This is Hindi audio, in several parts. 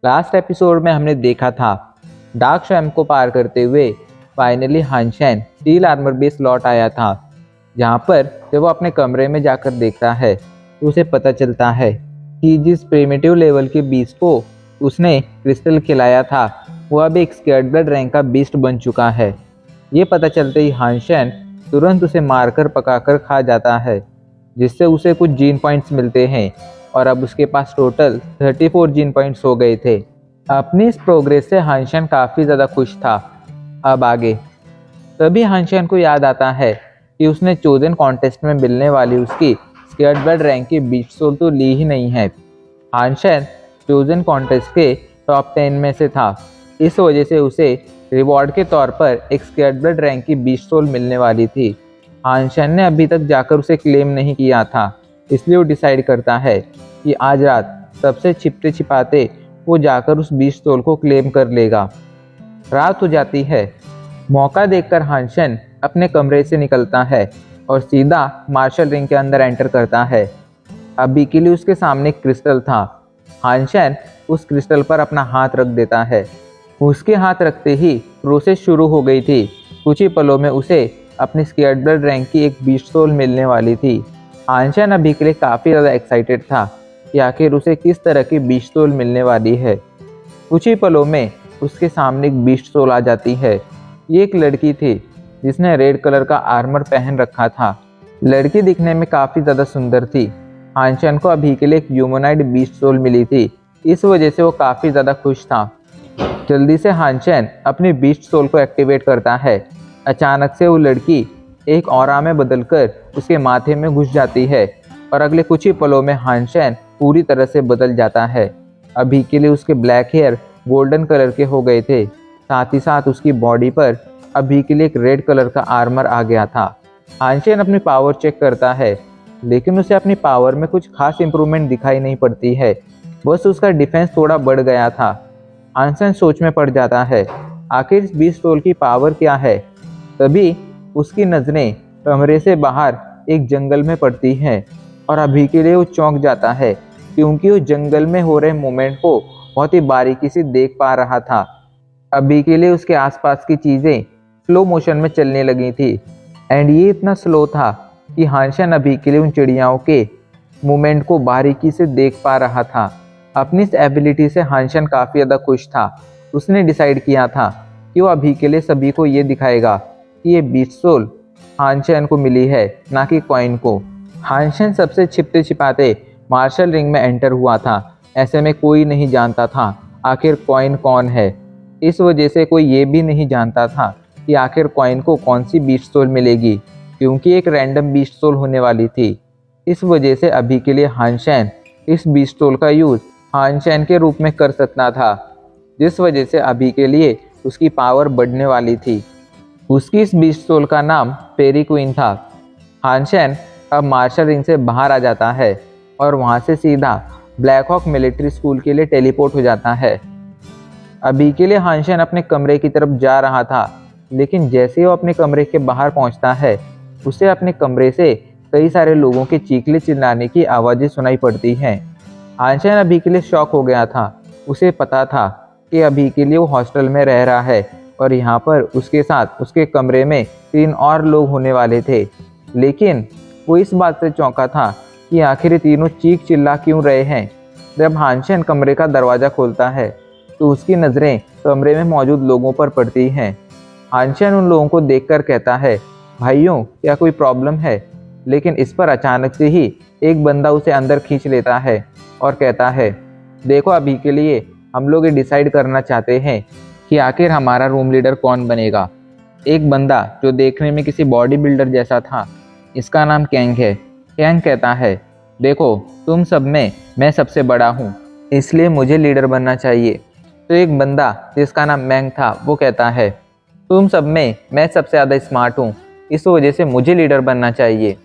लास्ट एपिसोड में हमने देखा था डार्क स्वैम्प को पार करते हुए फाइनली हानशेन स्टील आर्मर बेस लौट आया था, जहाँ पर जब वो अपने कमरे में जाकर देखता है तो उसे पता चलता है कि जिस प्रिमिटिव लेवल के बीस्ट को उसने क्रिस्टल खिलाया था वो अब एक स्केर्ड ब्लड रैंक का बीस्ट बन चुका है। ये पता चलते ही हानशेन तुरंत उसे मारकर पकाकर खा जाता है, जिससे उसे कुछ जीन पॉइंट्स मिलते हैं और अब उसके पास टोटल 34 जीन पॉइंट्स हो गए थे। अपनी इस प्रोग्रेस से हानशेन काफ़ी ज़्यादा खुश था। अब आगे तभी हानशेन को याद आता है कि उसने चोजन कॉन्टेस्ट में मिलने वाली उसकी स्केर्ड ब्लड रैंक की बीस्ट सोल तो ली ही नहीं है। हानशेन चोजन कॉन्टेस्ट के टॉप 10 में से था, इस वजह से उसे रिवॉर्ड के तौर पर एक स्केर्ड ब्लड रैंक की बीस्ट सोल मिलने वाली थी। हानशेन ने अभी तक जाकर उसे क्लेम नहीं किया था, इसलिए वो डिसाइड करता है कि आज रात सबसे छिपते छिपाते वो जाकर उस बीस्ट सोल को क्लेम कर लेगा। रात हो जाती है। मौका देखकर हानशेन अपने कमरे से निकलता है और सीधा मार्शल रिंग के अंदर एंटर करता है। अभी के लिए उसके सामने क्रिस्टल था। हानशेन उस क्रिस्टल पर अपना हाथ रख देता है। उसके हाथ रखते ही प्रोसेस शुरू हो गई थी। कुछ ही पलों में उसे अपनी स्केर्ड ब्लड रैंक की एक बीस्ट सोल मिलने वाली थी। हानशेन अभी के लिए काफ़ी ज़्यादा एक्साइटेड था कि आखिर उसे किस तरह की बीस्ट सोल मिलने वाली है। कुछ ही पलों में उसके सामने एक बीस्ट सोल आ जाती है। ये एक लड़की थी जिसने रेड कलर का आर्मर पहन रखा था। लड़की दिखने में काफ़ी ज़्यादा सुंदर थी। हानशेन को अभी के लिए एक ह्यूमनॉइड बीस्ट सोल मिली थी, इस वजह से वो काफ़ी ज़्यादा खुश था। जल्दी से हानशेन अपनी बीस्ट सोल को एक्टिवेट करता है। अचानक से वो लड़की एक ऑरा में बदलकर उसके माथे में घुस जाती है और अगले कुछ ही पलों में हानशेन पूरी तरह से बदल जाता है। अभी के लिए उसके ब्लैक हेयर गोल्डन कलर के हो गए थे, साथ ही साथ उसकी बॉडी पर अभी के लिए एक रेड कलर का आर्मर आ गया था। हानशेन अपनी पावर चेक करता है, लेकिन उसे अपनी पावर में कुछ खास इंप्रूवमेंट दिखाई नहीं पड़ती है, बस उसका डिफेंस थोड़ा बढ़ गया था। हानशेन सोच में पड़ जाता है आखिर इस बीस्ट सोल की पावर क्या है। तभी उसकी नज़रें कमरे से बाहर एक जंगल में पड़ती हैं और अभी के लिए वो चौंक जाता है, क्योंकि वो जंगल में हो रहे मूवमेंट को बहुत ही बारीकी से देख पा रहा था। अभी के लिए उसके आसपास की चीज़ें स्लो मोशन में चलने लगी थी एंड ये इतना स्लो था कि हानशेन अभी के लिए उन चिड़ियाओं के मूवमेंट को बारीकी से देख पा रहा था। अपनी इस एबिलिटी से हानशेन काफ़ी ज़्यादा खुश था। उसने डिसाइड किया था कि वो अभी के लिए सभी को ये दिखाएगा कि ये बीस्ट सोल हानशेन को मिली है, ना कि कॉइन को। हानशेन सबसे छिपते छिपाते मार्शल रिंग में एंटर हुआ था। ऐसे में कोई नहीं जानता था आखिर कॉइन कौन है। इस वजह से कोई ये भी नहीं जानता था कि आखिर कॉइन को कौन सी बीस्ट सोल मिलेगी, क्योंकि एक रैंडम बीस्ट सोल होने वाली थी। इस वजह से अभी के लिए हानशेन इस बीस्ट सोल का यूज़ हानशेन के रूप में कर सकता था, जिस वजह से अभी के लिए उसकी पावर बढ़ने वाली थी। उसकी इस बीस्ट सोल का नाम फेरी क्वीन था। हानशेन अब मार्शल रिंग से बाहर आ जाता है और वहाँ से सीधा ब्लैक हॉक मिलिट्री स्कूल के लिए टेलीपोर्ट हो जाता है। अभी के लिए हानशेन अपने कमरे की तरफ जा रहा था, लेकिन जैसे ही वो अपने कमरे के बाहर पहुँचता है उसे अपने कमरे से कई सारे लोगों के चीखने चिल्लाने की आवाज़ें सुनाई पड़ती हैं। हानशेन अभी के लिए शॉक हो गया था। उसे पता था कि अभी के लिए वो हॉस्टल में रह रहा है और यहाँ पर उसके साथ उसके कमरे में 3 और लोग होने वाले थे, लेकिन वो इस बात से चौंका था कि आखिर ये तीनों चीख चिल्ला क्यों रहे हैं। जब हानशेन कमरे का दरवाज़ा खोलता है तो उसकी नज़रें कमरे में मौजूद लोगों पर पड़ती हैं। हानशेन उन लोगों को देखकर कहता है, भाइयों क्या कोई प्रॉब्लम है? लेकिन इस पर अचानक से ही एक बंदा उसे अंदर खींच लेता है और कहता है, देखो अभी के लिए हम लोग ये डिसाइड करना चाहते हैं कि आखिर हमारा रूम लीडर कौन बनेगा। एक बंदा जो देखने में किसी बॉडी बिल्डर जैसा था, इसका नाम कैंग है। कैंग कहता है, देखो तुम सब में मैं सबसे बड़ा हूँ, इसलिए मुझे लीडर बनना चाहिए। तो एक बंदा जिसका नाम मैंग था वो कहता है, तुम सब में मैं सबसे ज़्यादा स्मार्ट हूँ, इस वजह से मुझे लीडर बनना चाहिए।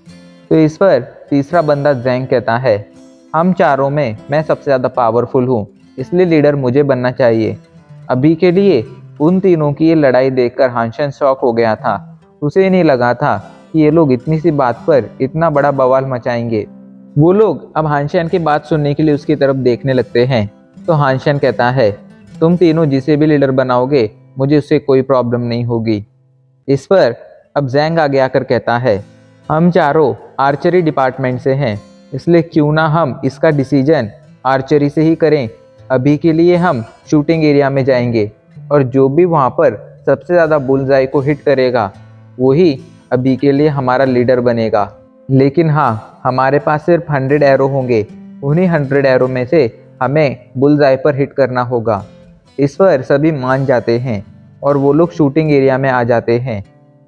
तो इस पर तीसरा बंदा जैंग कहता है, हम चारों में मैं सबसे ज़्यादा पावरफुल हूँ, इसलिए लीडर मुझे बनना चाहिए। अभी के लिए उन तीनों की ये लड़ाई देखकर हानशेन शॉक हो गया था। उसे नहीं लगा था कि ये लोग इतनी सी बात पर इतना बड़ा बवाल मचाएंगे। वो लोग अब हानशेन की बात सुनने के लिए उसकी तरफ देखने लगते हैं। तो हानशन कहता है, तुम तीनों जिसे भी लीडर बनाओगे मुझे उससे कोई प्रॉब्लम नहीं होगी। इस पर अब जैंग आगे आकर कहता है, हम चारों आर्चरी डिपार्टमेंट से हैं, इसलिए क्यों ना हम इसका डिसीजन आर्चरी से ही करें। अभी के लिए हम शूटिंग एरिया में जाएंगे और जो भी वहाँ पर सबसे ज़्यादा बुलजाई को हिट करेगा वही अभी के लिए हमारा लीडर बनेगा। लेकिन हाँ, हमारे पास सिर्फ 100 एरो होंगे, उन्हीं 100 एरो में से हमें बुलजाई पर हिट करना होगा। इस पर सभी मान जाते हैं और वो लोग शूटिंग एरिया में आ जाते हैं।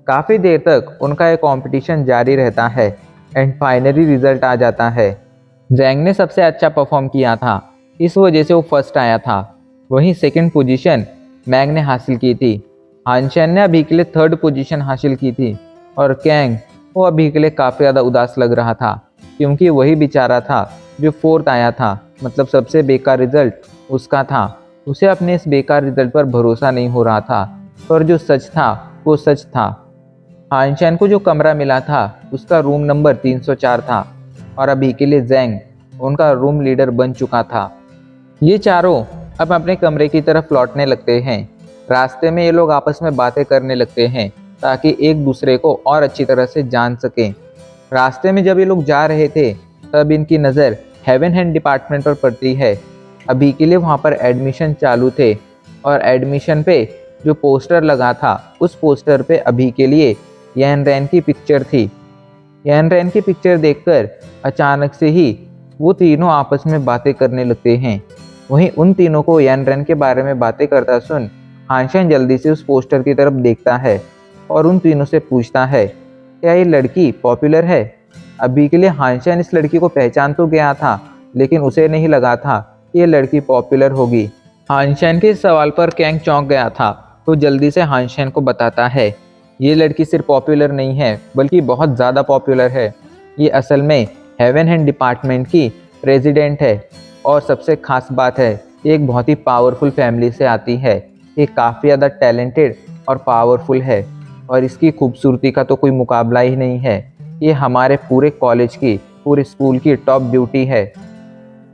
काफ़ी देर तक उनका ये कंपटीशन जारी रहता है एंड फाइनली रिजल्ट आ जाता है। जैंग ने सबसे अच्छा परफॉर्म किया था, इस वजह से वो फर्स्ट आया था। वहीं सेकंड पोजीशन मैंग ने हासिल की थी। हानशन ने अभी के लिए थर्ड पोजीशन हासिल की थी और कैंग वो अभी के लिए काफ़ी ज़्यादा उदास लग रहा था क्योंकि वही बेचारा था जो फोर्थ आया था, मतलब सबसे बेकार रिजल्ट उसका था। उसे अपने इस बेकार रिजल्ट पर भरोसा नहीं हो रहा था, पर जो सच था वो सच था। हानशन को जो कमरा मिला था उसका रूम नंबर 304 था और अभी के लिए जैंग उनका रूम लीडर बन चुका था। ये चारों अब अपने कमरे की तरफ लौटने लगते हैं। रास्ते में ये लोग आपस में बातें करने लगते हैं ताकि एक दूसरे को और अच्छी तरह से जान सकें। रास्ते में जब ये लोग जा रहे थे तब इनकी नज़र हेवन हैंड डिपार्टमेंट पर पड़ती है। अभी के लिए वहाँ पर एडमिशन चालू थे और एडमिशन पे जो पोस्टर लगा था उस पोस्टर पे अभी के लिए यान रैन की पिक्चर थी। यान रैन की पिक्चर देखकर अचानक से ही वो तीनों आपस में बातें करने लगते हैं। वहीं उन तीनों को यान रैन के बारे में बातें करता सुन हानशन जल्दी से उस पोस्टर की तरफ देखता है और उन तीनों से पूछता है, क्या ये लड़की पॉपुलर है? अभी के लिए हानशन इस लड़की को पहचान तो गया था लेकिन उसे नहीं लगा था कि ये लड़की पॉपुलर होगी। हानशन के इस सवाल पर कैंग चौंक गया था तो जल्दी से हानशन को बताता है, ये लड़की सिर्फ पॉपुलर नहीं है बल्कि बहुत ज़्यादा पॉपुलर है। ये असल में हेवन हैंड डिपार्टमेंट की प्रेसिडेंट है और सबसे खास बात है ये एक बहुत ही पावरफुल फैमिली से आती है। ये काफ़ी ज़्यादा टैलेंटेड और पावरफुल है और इसकी खूबसूरती का तो कोई मुकाबला ही नहीं है। ये हमारे पूरे कॉलेज की, पूरे स्कूल की टॉप ब्यूटी है।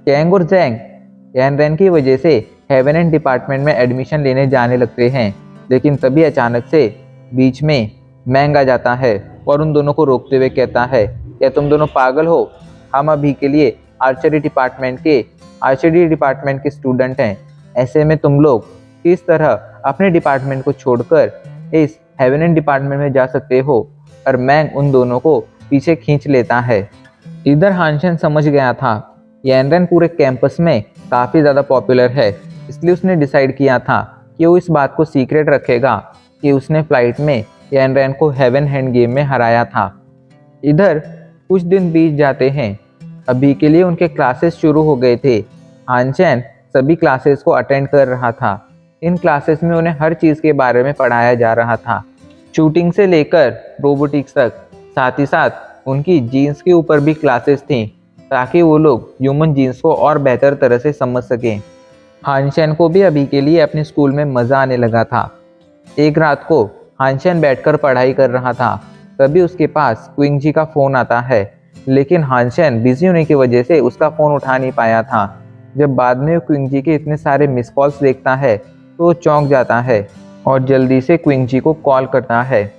कैंग और जैंग यान रैन की वजह से हेवन हैंड डिपार्टमेंट में एडमिशन लेने जाने लगते हैं, लेकिन तभी अचानक से बीच में मैंग आ जाता है और उन दोनों को रोकते हुए कहता है, क्या तुम दोनों पागल हो? हम अभी के लिए आर्चरी डिपार्टमेंट के स्टूडेंट हैं। ऐसे में तुम लोग किस तरह अपने डिपार्टमेंट को छोड़कर इस हेवन हैंड डिपार्टमेंट में जा सकते हो? और मैंग उन दोनों को पीछे खींच लेता है। इधर हानशन समझ गया था यान रैन पूरे कैंपस में काफ़ी ज़्यादा पॉपुलर है, इसलिए उसने डिसाइड किया था कि वो इस बात को सीक्रेट रखेगा कि उसने फ्लाइट में यान रैन को हेवन हैंड गेम में हराया था। इधर कुछ दिन बीत जाते हैं। अभी के लिए उनके क्लासेस शुरू हो गए थे। हानशन सभी क्लासेस को अटेंड कर रहा था। इन क्लासेस में उन्हें हर चीज़ के बारे में पढ़ाया जा रहा था, शूटिंग से लेकर रोबोटिक्स तक। साथ ही साथ उनकी जीन्स के ऊपर भी क्लासेस थीं ताकि वो लोग ह्यूमन जीन्स को और बेहतर तरह से समझ सकें। हानशन को भी अभी के लिए अपने स्कूल में मज़ा आने लगा था। एक रात को हानशन बैठकर पढ़ाई कर रहा था, तभी उसके पास क्विंग जी का फ़ोन आता है, लेकिन हानशन बिजी होने की वजह से उसका फ़ोन उठा नहीं पाया था। जब बाद में क्विंग जी के इतने सारे मिस कॉल्स देखता है तो वो चौंक जाता है और जल्दी से क्विंग जी को कॉल करता है,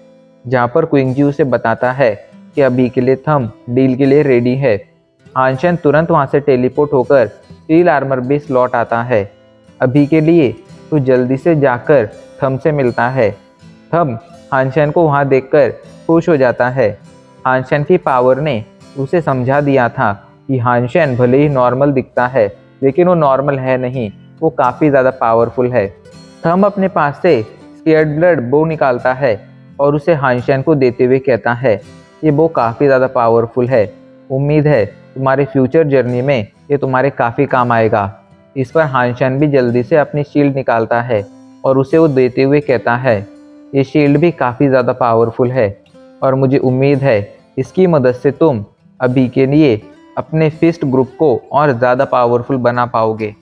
जहाँ पर क्विंग जी उसे बताता है कि अभी के लिए थम डील के लिए रेडी है। हानशन तुरंत वहाँ से टेलीपोर्ट होकर स्टील आर्मर बेस लौट आता है। अभी के लिए तो जल्दी से जाकर थम से मिलता है। थम हानशन को वहाँ देखकर खुश हो जाता है। हानशन की पावर ने उसे समझा दिया था कि हानशन भले ही नॉर्मल दिखता है लेकिन वो नॉर्मल है नहीं, वो काफ़ी ज़्यादा पावरफुल है। थम अपने पास से स्केयर्ड ब्लड बो निकालता है और उसे हानशन को देते हुए कहता है, ये बो काफ़ी ज़्यादा पावरफुल है, उम्मीद है तुम्हारे फ्यूचर जर्नी में ये तुम्हारे काफ़ी काम आएगा। इस पर हानशन भी जल्दी से अपनी शील्ड निकालता है और उसे वो देते हुए कहता है, ये शील्ड भी काफ़ी ज़्यादा पावरफुल है और मुझे उम्मीद है इसकी मदद से तुम अभी के लिए अपने फिस्ट ग्रुप को और ज़्यादा पावरफुल बना पाओगे।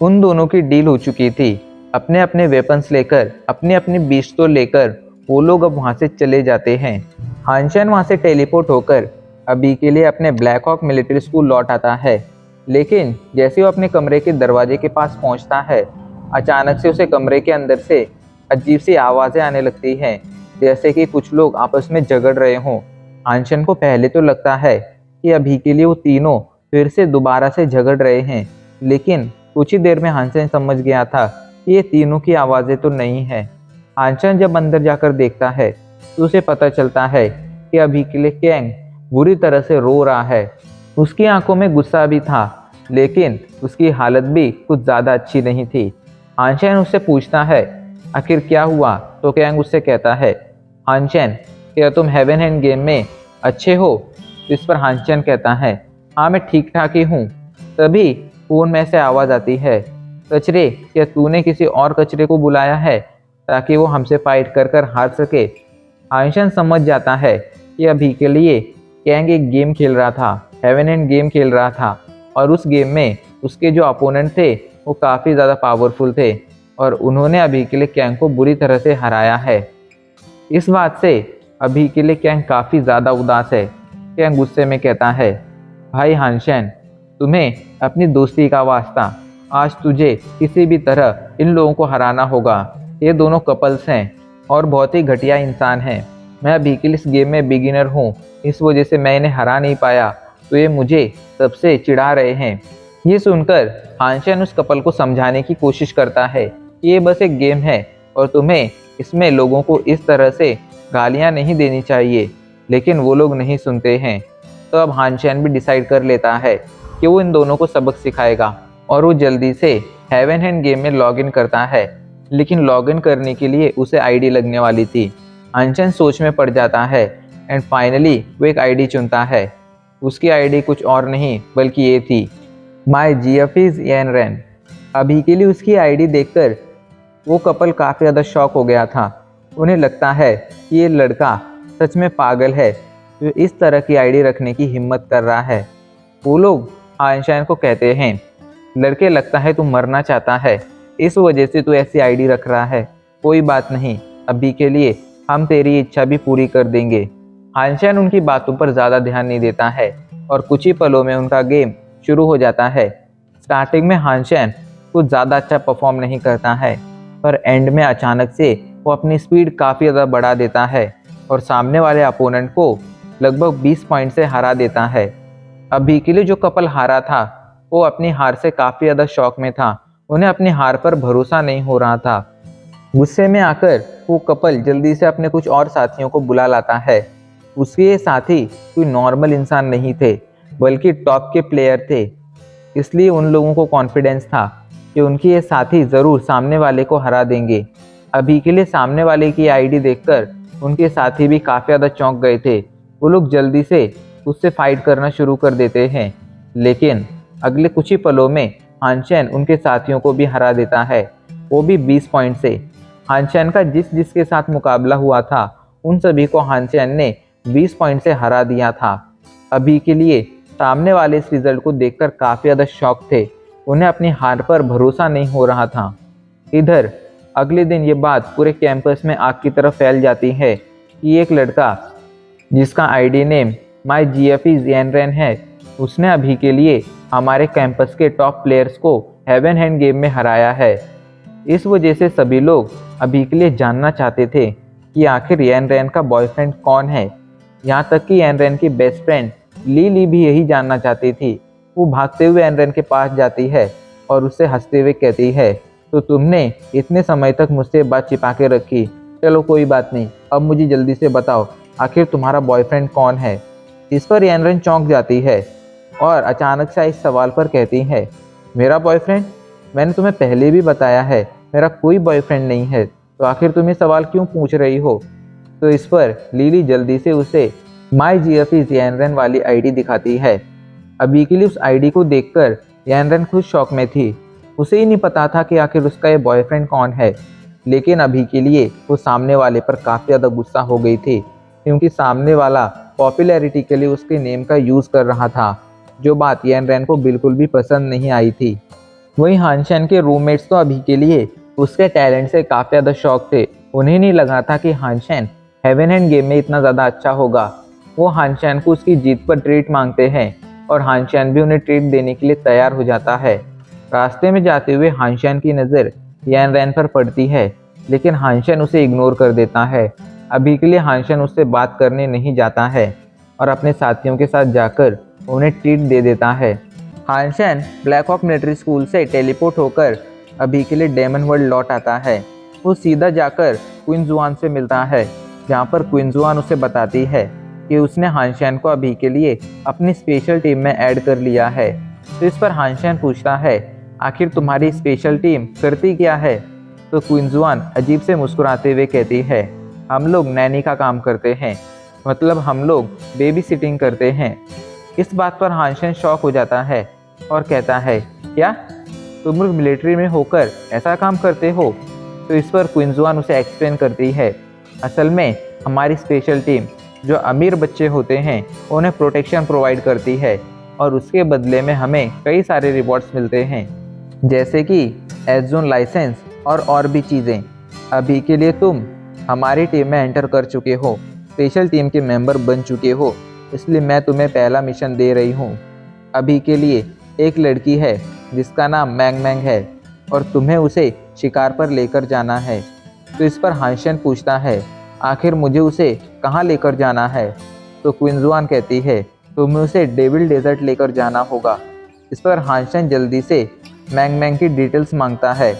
उन दोनों की डील हो चुकी थी। अपने अपने वेपन्स लेकर, अपने अपने पिस्तौल लेकर वो लोग अब वहाँ से चले जाते हैं। हानशन वहाँ से टेलीपोर्ट होकर अभी के लिए अपने ब्लैक हॉक मिलिट्री स्कूल लौट आता है। लेकिन जैसे वो अपने कमरे के दरवाजे के पास पहुंचता है, अचानक से उसे कमरे के अंदर से अजीब सी आवाज़ें आने लगती हैं, जैसे कि कुछ लोग आपस में झगड़ रहे हों। हानशन को पहले तो लगता है कि अभी के लिए वो तीनों फिर से दोबारा से झगड़ रहे हैं, लेकिन कुछ ही देर में हानशन समझ गया था कि ये तीनों की आवाज़ें तो नहीं हैं। हानशन जब अंदर जाकर देखता है तो उसे पता चलता है कि अभी के लिए कैंग बुरी तरह से रो रहा है। उसकी आंखों में गुस्सा भी था, लेकिन उसकी हालत भी कुछ ज़्यादा अच्छी नहीं थी। हानशन उससे पूछता है आखिर क्या हुआ, तो कैंग उससे कहता है हानशन क्या तुम हेवन हैंड गेम में अच्छे हो? इस पर हानशन कहता है हाँ मैं ठीक ठाक ही हूँ। तभी फोन में से आवाज़ आती है कचरे, क्या तूने किसी और कचरे को बुलाया है ताकि वो हमसे फाइट कर कर हार सके? हानशन समझ जाता है कि अभी के लिए कैंग एक गेम खेल रहा था, हेवन हैंड गेम खेल रहा था, और उस गेम में उसके जो अपोनेंट थे वो काफ़ी ज़्यादा पावरफुल थे और उन्होंने अभी के लिए कैंग को बुरी तरह से हराया है। इस बात से अभी के लिए कैंग काफ़ी ज़्यादा उदास है। कैंग गुस्से में कहता है भाई हानशन, तुम्हें अपनी दोस्ती का वास्ता, आज तुझे किसी भी तरह इन लोगों को हराना होगा। ये दोनों कपल्स हैं और बहुत ही घटिया इंसान हैं। मैं अभी के लिए इस गेम में बिगिनर हूँ, इस वजह से मैं इन्हें हरा नहीं पाया, तो ये मुझे सबसे चिढ़ा रहे हैं। ये सुनकर हानशन उस कपल को समझाने की कोशिश करता है कि ये बस एक गेम है और तुम्हें इसमें लोगों को इस तरह से गालियाँ नहीं देनी चाहिए, लेकिन वो लोग नहीं सुनते हैं। तो अब हानशन भी डिसाइड कर लेता है कि वो इन दोनों को सबक सिखाएगा और वो जल्दी से हेवन हैंड गेम में लॉगिन करता है, लेकिन लॉगिन करने के लिए उसे आईडी लगने वाली थी। हानशन सोच में पड़ जाता है एंड फाइनली वो एक आईडी चुनता है। उसकी आईडी कुछ और नहीं बल्कि ये थी माई जीएफ इज येनरेन। अभी के लिए उसकी आईडी देखकर वो कपल काफ़ी ज़्यादा शॉक हो गया था। उन्हें लगता है कि ये लड़का सच में पागल है जो इस तरह की आईडी रखने की हिम्मत कर रहा है। वो लोग हानशन को कहते हैं लड़के लगता है तू मरना चाहता है, इस वजह से तू ऐसी आईडी रख रहा है। कोई बात नहीं, अभी के लिए हम तेरी इच्छा भी पूरी कर देंगे। हानशन उनकी बातों पर ज़्यादा ध्यान नहीं देता है और कुछ ही पलों में उनका गेम शुरू हो जाता है। स्टार्टिंग में हानशन कुछ ज़्यादा अच्छा परफॉर्म नहीं करता है, पर एंड में अचानक से वो अपनी स्पीड काफ़ी ज़्यादा बढ़ा देता है और सामने वाले अपोनेंट को लगभग 20 पॉइंट से हरा देता है। अभी के लिए जो कपल हारा था वो अपनी हार से काफ़ी ज़्यादा शॉक में था। उन्हें अपनी हार पर भरोसा नहीं हो रहा था। गुस्से में आकर वो कपल जल्दी से अपने कुछ और साथियों को बुला लाता है। उसके ये साथी कोई नॉर्मल इंसान नहीं थे बल्कि टॉप के प्लेयर थे, इसलिए उन लोगों को कॉन्फिडेंस था कि उनके ये साथी ज़रूर सामने वाले को हरा देंगे। अभी के लिए सामने वाले की आईडी देखकर उनके साथी भी काफ़ी ज़्यादा चौंक गए थे। वो लोग जल्दी से उससे फाइट करना शुरू कर देते हैं, लेकिन अगले कुछ ही पलों में हानशन उनके साथियों को भी हरा देता है, वो भी 20 पॉइंट से। हानशन का जिसके साथ मुकाबला हुआ था उन सभी को हानशन ने 20 पॉइंट से हरा दिया था। अभी के लिए सामने वाले इस रिजल्ट को देखकर काफ़ी ज़्यादा शॉक थे। उन्हें अपनी हार पर भरोसा नहीं हो रहा था। इधर अगले दिन ये बात पूरे कैंपस में आग की तरह फैल जाती है कि एक लड़का जिसका ID name my GF is येनरेन है, उसने अभी के लिए हमारे कैंपस के टॉप प्लेयर्स को हेवन हैंड गेम में हराया है। इस वजह से सभी लोग अभी के लिए जानना चाहते थे कि आखिर येनरेन का बॉयफ्रेंड कौन है। यहाँ तक कि येनरेन की बेस्ट फ्रेंड ली भी यही जानना चाहती थी। वो भागते हुए येनरेन के पास जाती है और उससे हंसते हुए कहती है तो तुमने इतने समय तक मुझसे बात छिपा के रखी, चलो कोई बात नहीं, अब मुझे जल्दी से बताओ आखिर तुम्हारा बॉयफ्रेंड कौन है। इस पर येनरेन चौंक जाती है और अचानक से इस सवाल पर कहती है मेरा बॉयफ्रेंड? मैंने तुम्हें पहले भी बताया है मेरा कोई बॉयफ्रेंड नहीं है, तो आखिर तुम ये सवाल क्यों पूछ रही हो? तो इस पर लीली जल्दी से उसे माई जीएफ इज येनरेन वाली आईडी दिखाती है। अभी के लिए उस आईडी को देखकर येनरेन खुद शॉक में थी। उसे ही नहीं पता था कि आखिर उसका ये बॉयफ्रेंड कौन है, लेकिन अभी के लिए वो सामने वाले पर काफ़ी ज़्यादा गुस्सा हो गई थी, क्योंकि सामने वाला पॉपुलैरिटी के लिए उसके नेम का यूज़ कर रहा था, जो बात येनरेन को बिल्कुल भी पसंद नहीं आई थी। वहीं हानशन के रूममेट्स तो अभी के लिए उसके टैलेंट से काफ़ी ज़्यादा शौक थे। उन्हें नहीं लगा था कि हानशन हेवन हैंड गेम में इतना ज़्यादा अच्छा होगा। वो हानशन को उसकी जीत पर ट्रीट मांगते हैं, और हानशैन भी उन्हें ट्रीट देने के लिए तैयार हो जाता है। रास्ते में जाते हुए हानशैन की नज़र यान रैन पर पड़ती है, लेकिन हानशैन उसे इग्नोर कर देता है। अभी के लिए हानशैन उससे बात करने नहीं जाता है और अपने साथियों के साथ जाकर उन्हें ट्रीट दे देता है। हानशैन ब्लैक हॉक मिलिट्री स्कूल से टेलीपोर्ट होकर अभी के लिए डेमन वर्ल्ड लौट आता है। वो सीधा जाकर क्वीन जुआन से मिलता है, जहाँ पर क्वीन जुआन उसे बताती है कि उसने हानशैन को अभी के लिए अपनी स्पेशल टीम में ऐड कर लिया है। तो इस पर हानशैन पूछता है, आखिर तुम्हारी स्पेशल टीम करती क्या है? तो क्वीन जुआन अजीब से मुस्कुराते हुए कहती है, हम लोग नैनी का काम करते हैं, मतलब हम लोग बेबी सिटिंग करते हैं। इस बात पर हानशैन शॉक हो जाता है और कहता है, क्या तुम लोग मिलिट्री में होकर ऐसा काम करते हो? तो इस पर क्वीन जुआन उसे एक्सप्लेन करती है, असल में हमारी स्पेशल टीम जो अमीर बच्चे होते हैं उन्हें प्रोटेक्शन प्रोवाइड करती है और उसके बदले में हमें कई सारे रिवॉर्ड्स मिलते हैं, जैसे कि एस जोन लाइसेंस और भी चीज़ें। अभी के लिए तुम हमारी टीम में एंटर कर चुके हो, स्पेशल टीम के मेंबर बन चुके हो, इसलिए मैं तुम्हें पहला मिशन दे रही हूँ। अभी के लिए एक लड़की है जिसका नाम मैंग मैंग है और तुम्हें उसे शिकार पर लेकर जाना है। तो इस पर हानशैन पूछता है, आखिर मुझे उसे कहाँ लेकर जाना है? तो क्वीन जुआन कहती है, तुम्हें उसे डेविल डेजर्ट लेकर जाना होगा। इस पर हानशैन जल्दी से मैंग मैंग की डिटेल्स मांगता है।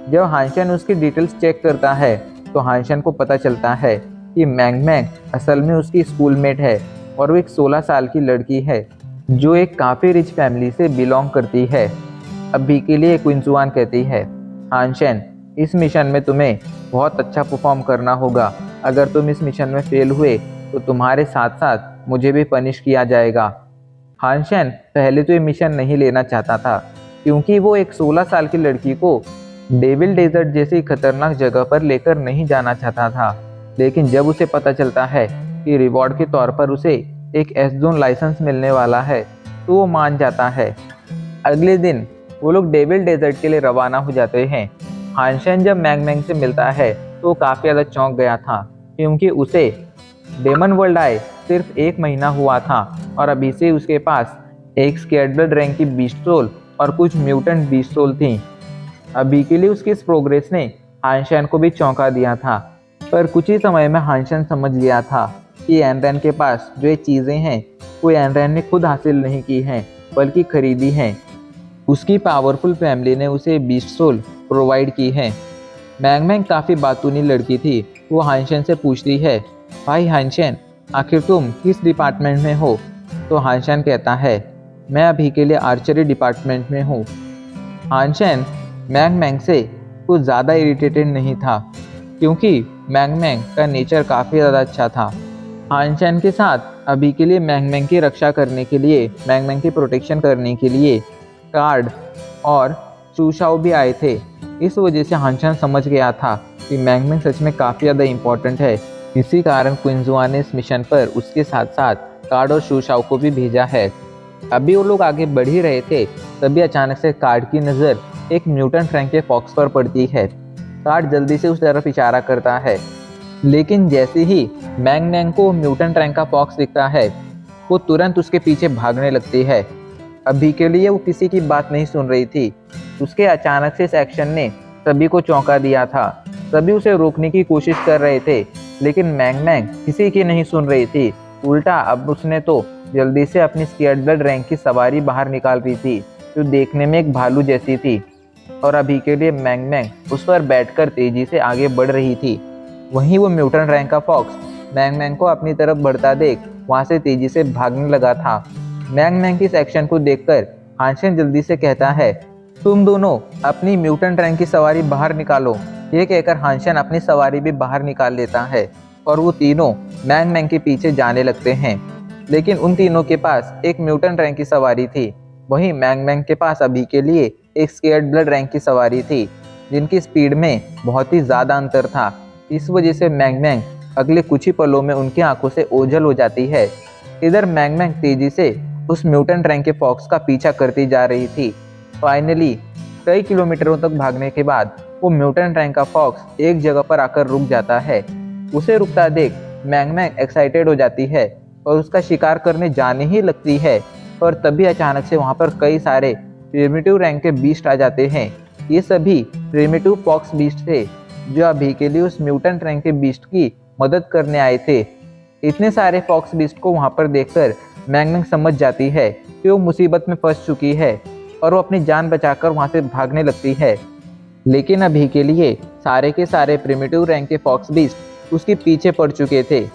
जब हानशैन उसकी डिटेल्स चेक करता है तो हानशैन को पता चलता है कि मैंग मैंग असल में उसकी स्कूलमेट है और वो एक 16 साल की लड़की है जो एक काफ़ी रिच फैमिली से बिलोंग करती है। अभी के लिए क्वीन जुआन कहती है, हानशैन इस मिशन में तुम्हें बहुत अच्छा परफॉर्म करना होगा। अगर तुम इस मिशन में फेल हुए तो तुम्हारे साथ साथ मुझे भी पनिश किया जाएगा। हानशैन पहले तो ये मिशन नहीं लेना चाहता था, क्योंकि वो एक 16 साल की लड़की को डेविल डेजर्ट जैसी खतरनाक जगह पर लेकर नहीं जाना चाहता था। लेकिन जब उसे पता चलता है कि रिवॉर्ड के तौर पर उसे एक एस जोन लाइसेंस मिलने वाला है तो वो मान जाता है। अगले दिन वो लोग डेविल डेजर्ट के लिए रवाना हो जाते हैं। हानशैन जब मैंग मैंग से मिलता है तो काफ़ी ज़्यादा चौंक गया था, क्योंकि उसे डेमन वर्ल्ड आए सिर्फ 1 महीना हुआ था और अभी से उसके पास एक स्केर्ड रैंक की बीस्ट सोल और कुछ म्यूटेंट बीस्ट सोल थी। अभी के लिए उसकी इस प्रोग्रेस ने हानशैन को भी चौंका दिया था, पर कुछ ही समय में हानशैन समझ गया था कि एनरैन के पास जो ये चीज़ें हैं वो एनरैन ने खुद हासिल नहीं की हैं, बल्कि खरीदी हैं। उसकी पावरफुल फैमिली ने उसे बीस्ट सोल प्रोवाइड की है। मैंग मैंग काफ़ी बातूनी लड़की थी। वो हानशैन से पूछती है, भाई हानशैन, आखिर तुम किस डिपार्टमेंट में हो? तो हानशैन कहता है, मैं अभी के लिए आर्चरी डिपार्टमेंट में हूँ। हानशैन मैंग मैंग से कुछ ज़्यादा इरिटेटेड नहीं था, क्योंकि मैंग मैंग का नेचर काफ़ी ज़्यादा अच्छा था। हानशैन के साथ अभी के लिए मैंग मैंग की रक्षा करने के लिए, मैंग मैंग की प्रोटेक्शन करने के लिए कार्ड और चूशाओ भी आए थे। इस वजह से हानशैन समझ गया था कि मैंग मैंग सच में काफ़ी ज़्यादा इम्पोर्टेंट है। इसी कारण क्वीन जुआन ने इस मिशन पर उसके साथ साथ कार्ड और चूशाओ को भी भेजा है। अभी वो लोग आगे बढ़ ही रहे थे, तभी अचानक से कार्ड की नज़र एक म्यूटेंट रैंक के फॉक्स पर पड़ती है। कार्ड जल्दी से उस तरफ इशारा करता है, लेकिन जैसे ही मैंग मैंग को म्यूटेंट रैंक का फॉक्स दिखता है वो तुरंत उसके पीछे भागने लगती है। अभी के लिए वो किसी की बात नहीं सुन रही थी। उसके अचानक से इस एक्शन ने सभी को चौंका दिया था। सभी उसे रोकने की कोशिश कर रहे थे, लेकिन मैंग मैंग किसी की नहीं सुन रही थी। उल्टा अब उसने तो जल्दी से अपनी स्केर्ड ब्लड रैंक की सवारी बाहर निकाल रही थी, जो देखने में एक भालू जैसी थी। और अभी के लिए मैंग मैंग उस पर बैठकर तेजी से आगे बढ़ रही थी। वहीं वो म्यूटेंट रैंक का फॉक्स मैंग मैंग को अपनी तरफ बढ़ता देख वहाँ से तेजी से भागने लगा था। मैंग मैंग की इस एक्शन को देखकर हानशैन जल्दी से कहता है, तुम दोनों अपनी म्यूटेंट रैंक की सवारी बाहर निकालो। ये कहकर हानशैन अपनी सवारी भी बाहर निकाल लेता है और वो तीनों मैंग मैंग के पीछे जाने लगते हैं। लेकिन उन तीनों के पास एक म्यूटेंट रैंक की सवारी थी, वहीं मैंग मैंग के पास अभी के लिए एक स्केर्ड ब्लड रैंक की सवारी थी, जिनकी स्पीड में बहुत ही ज़्यादा अंतर था। इस वजह से मैंग मैंग अगले कुछ ही पलों में उनकी आंखों से ओझल हो जाती है। इधर मैंग मैंग तेजी से उस म्यूटेंट रैंक के फॉक्स का पीछा करती जा रही थी। फाइनली कई किलोमीटरों तक भागने के बाद वो म्यूटेंट रैंक का फॉक्स एक जगह पर आकर रुक जाता है। उसे रुकता देख मैंग मैंग एक्साइटेड हो जाती है और उसका शिकार करने जाने ही लगती है और तभी अचानक से वहाँ पर कई सारे प्रिमिटिव रैंक के बीस्ट आ जाते हैं। ये सभी प्रिमिटिव फॉक्स बीस्ट थे जो अभी के लिए उस म्यूटेंट रैंक के बीस्ट की मदद करने आए थे। इतने सारे फॉक्स बीस्ट को वहाँ पर देखकर मैंग मैंग समझ जाती है कि वो मुसीबत में फंस चुकी है और वो अपनी जान बचाकर वहाँ से भागने लगती है। लेकिन अभी के लिए सारे के सारे प्रिमिटिव रैंक के फॉक्स बीस्ट उसके पीछे पड़ चुके थे।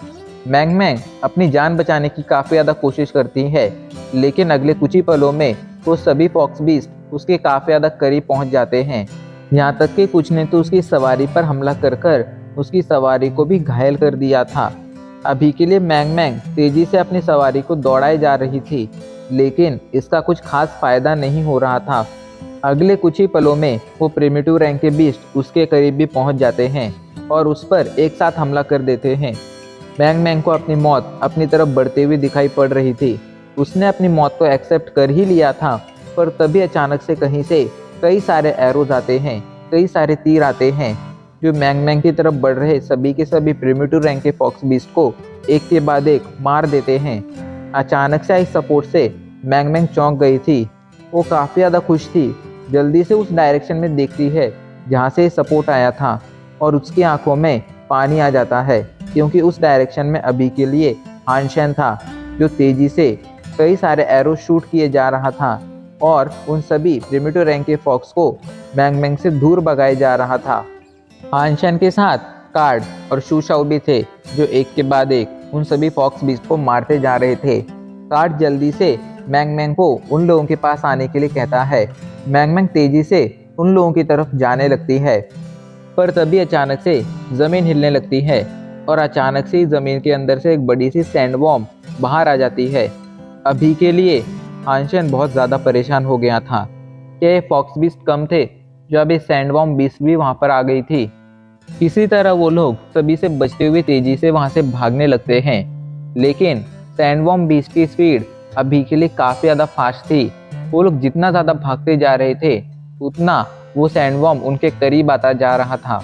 मैंग मैंग अपनी जान बचाने की काफ़ी ज़्यादा कोशिश करती है, लेकिन अगले कुछ ही पलों में वो सभी फॉक्स बीस्ट उसके काफ़ी ज़्यादा करीब पहुंच जाते हैं। यहाँ तक कि कुछ ने तो उसकी सवारी पर हमला कर कर उसकी सवारी को भी घायल कर दिया था। अभी के लिए मैंग मैंग तेजी से अपनी सवारी को दौड़ाए जा रही थी, लेकिन इसका कुछ खास फायदा नहीं हो रहा था। अगले कुछ ही पलों में वो प्रिमिटिव रैंक के बीस्ट उसके करीब भी पहुंच जाते हैं और उस पर एक साथ हमला कर देते हैं। मैंग मैंग को अपनी मौत अपनी तरफ बढ़ते हुए दिखाई पड़ रही थी। उसने अपनी मौत को एक्सेप्ट कर ही लिया था, पर तभी अचानक से कहीं से कई सारे एरोज आते हैं, कई सारे तीर आते हैं जो मैंग मैंग की तरफ बढ़ रहे सभी के सभी प्रिमिटिव रैंक के फॉक्स बीस्ट को एक के बाद एक मार देते हैं। अचानक से आई सपोर्ट से मैंग मैंग चौंक गई थी। वो काफ़ी ज़्यादा खुश थी। जल्दी से उस डायरेक्शन में देखती है जहाँ से सपोर्ट आया था और उसकी आंखों में पानी आ जाता है, क्योंकि उस डायरेक्शन में अभी के लिए हान शेन था जो तेज़ी से कई सारे एरो शूट किए जा रहा था और उन सभी प्रिमिटिव रैंक के फॉक्स को मैंग मैंग से दूर भगाए जा रहा था। हान शेन के साथ कार्ड और शू शाओ भी थे जो एक के बाद एक उन सभी फॉक्स बीस्ट को मारते जा रहे थे। कार्ड जल्दी से मैंग मैंग को उन लोगों के पास आने के लिए कहता है। मैंग मैंग तेजी से उन लोगों की तरफ जाने लगती है, पर तभी अचानक से ज़मीन हिलने लगती है और अचानक से ज़मीन के अंदर से एक बड़ी सी सैंड वॉर्म बाहर आ जाती है। अभी के लिए हान शेन बहुत ज़्यादा परेशान हो गया था कि ये फॉक्स बीस्ट कम थे जो अभी सैंड वॉर्म बीस्ट भी वहाँ पर आ गई थी। किसी तरह वो लोग सभी से बचते हुए तेजी से वहाँ से भागने लगते हैं, लेकिन सैंड वॉर्म बीस्ट की स्पीड अभी के लिए काफ़ी ज़्यादा फास्ट थी। वो लोग जितना ज़्यादा भागते जा रहे थे उतना वो सैंड वॉर्म उनके करीब आता जा रहा था।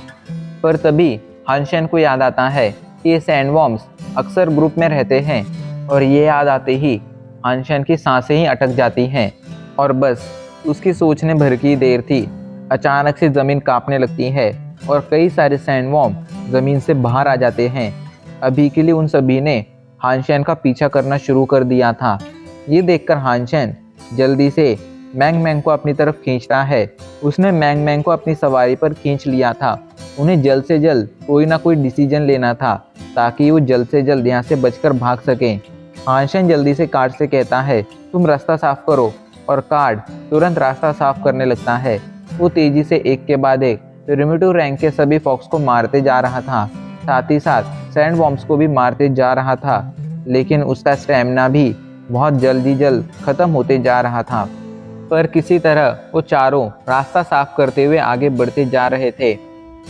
पर तभी हान शेन को याद आता है कि ये सैंड वॉर्म्स अक्सर ग्रुप में रहते हैं और ये याद आते ही हान शेन की सांसें ही अटक जाती हैं और बस उसकी सोचने भर की देर थी। अचानक से ज़मीन कांपने लगती है और कई सारे सैंड वॉर्म ज़मीन से बाहर आ जाते हैं। अभी के लिए उन सभी ने हान शेन का पीछा करना शुरू कर दिया था। ये देखकर हान शेन जल्दी से मैंग मैंग को अपनी तरफ खींचता है। उसने मैंग मैंग को अपनी सवारी पर खींच लिया था। उन्हें जल्द से जल्द कोई ना कोई डिसीजन लेना था ताकि वो जल्द से जल्द यहाँ से बचकर भाग सकें। हान शेन जल्दी से कार्ड से कहता है, तुम रास्ता साफ करो, और कार्ड तुरंत रास्ता साफ करने लगता है। वो तेजी से एक के बाद एक प्रिमिटिव रैंक के सभी फॉक्स को मारते जा रहा था, साथ ही साथ सैंड वॉर्म्स को भी मारते जा रहा था, लेकिन उसका स्टैमिना भी बहुत जल्द ख़त्म होते जा रहा था। पर किसी तरह वो चारों रास्ता साफ करते हुए आगे बढ़ते जा रहे थे।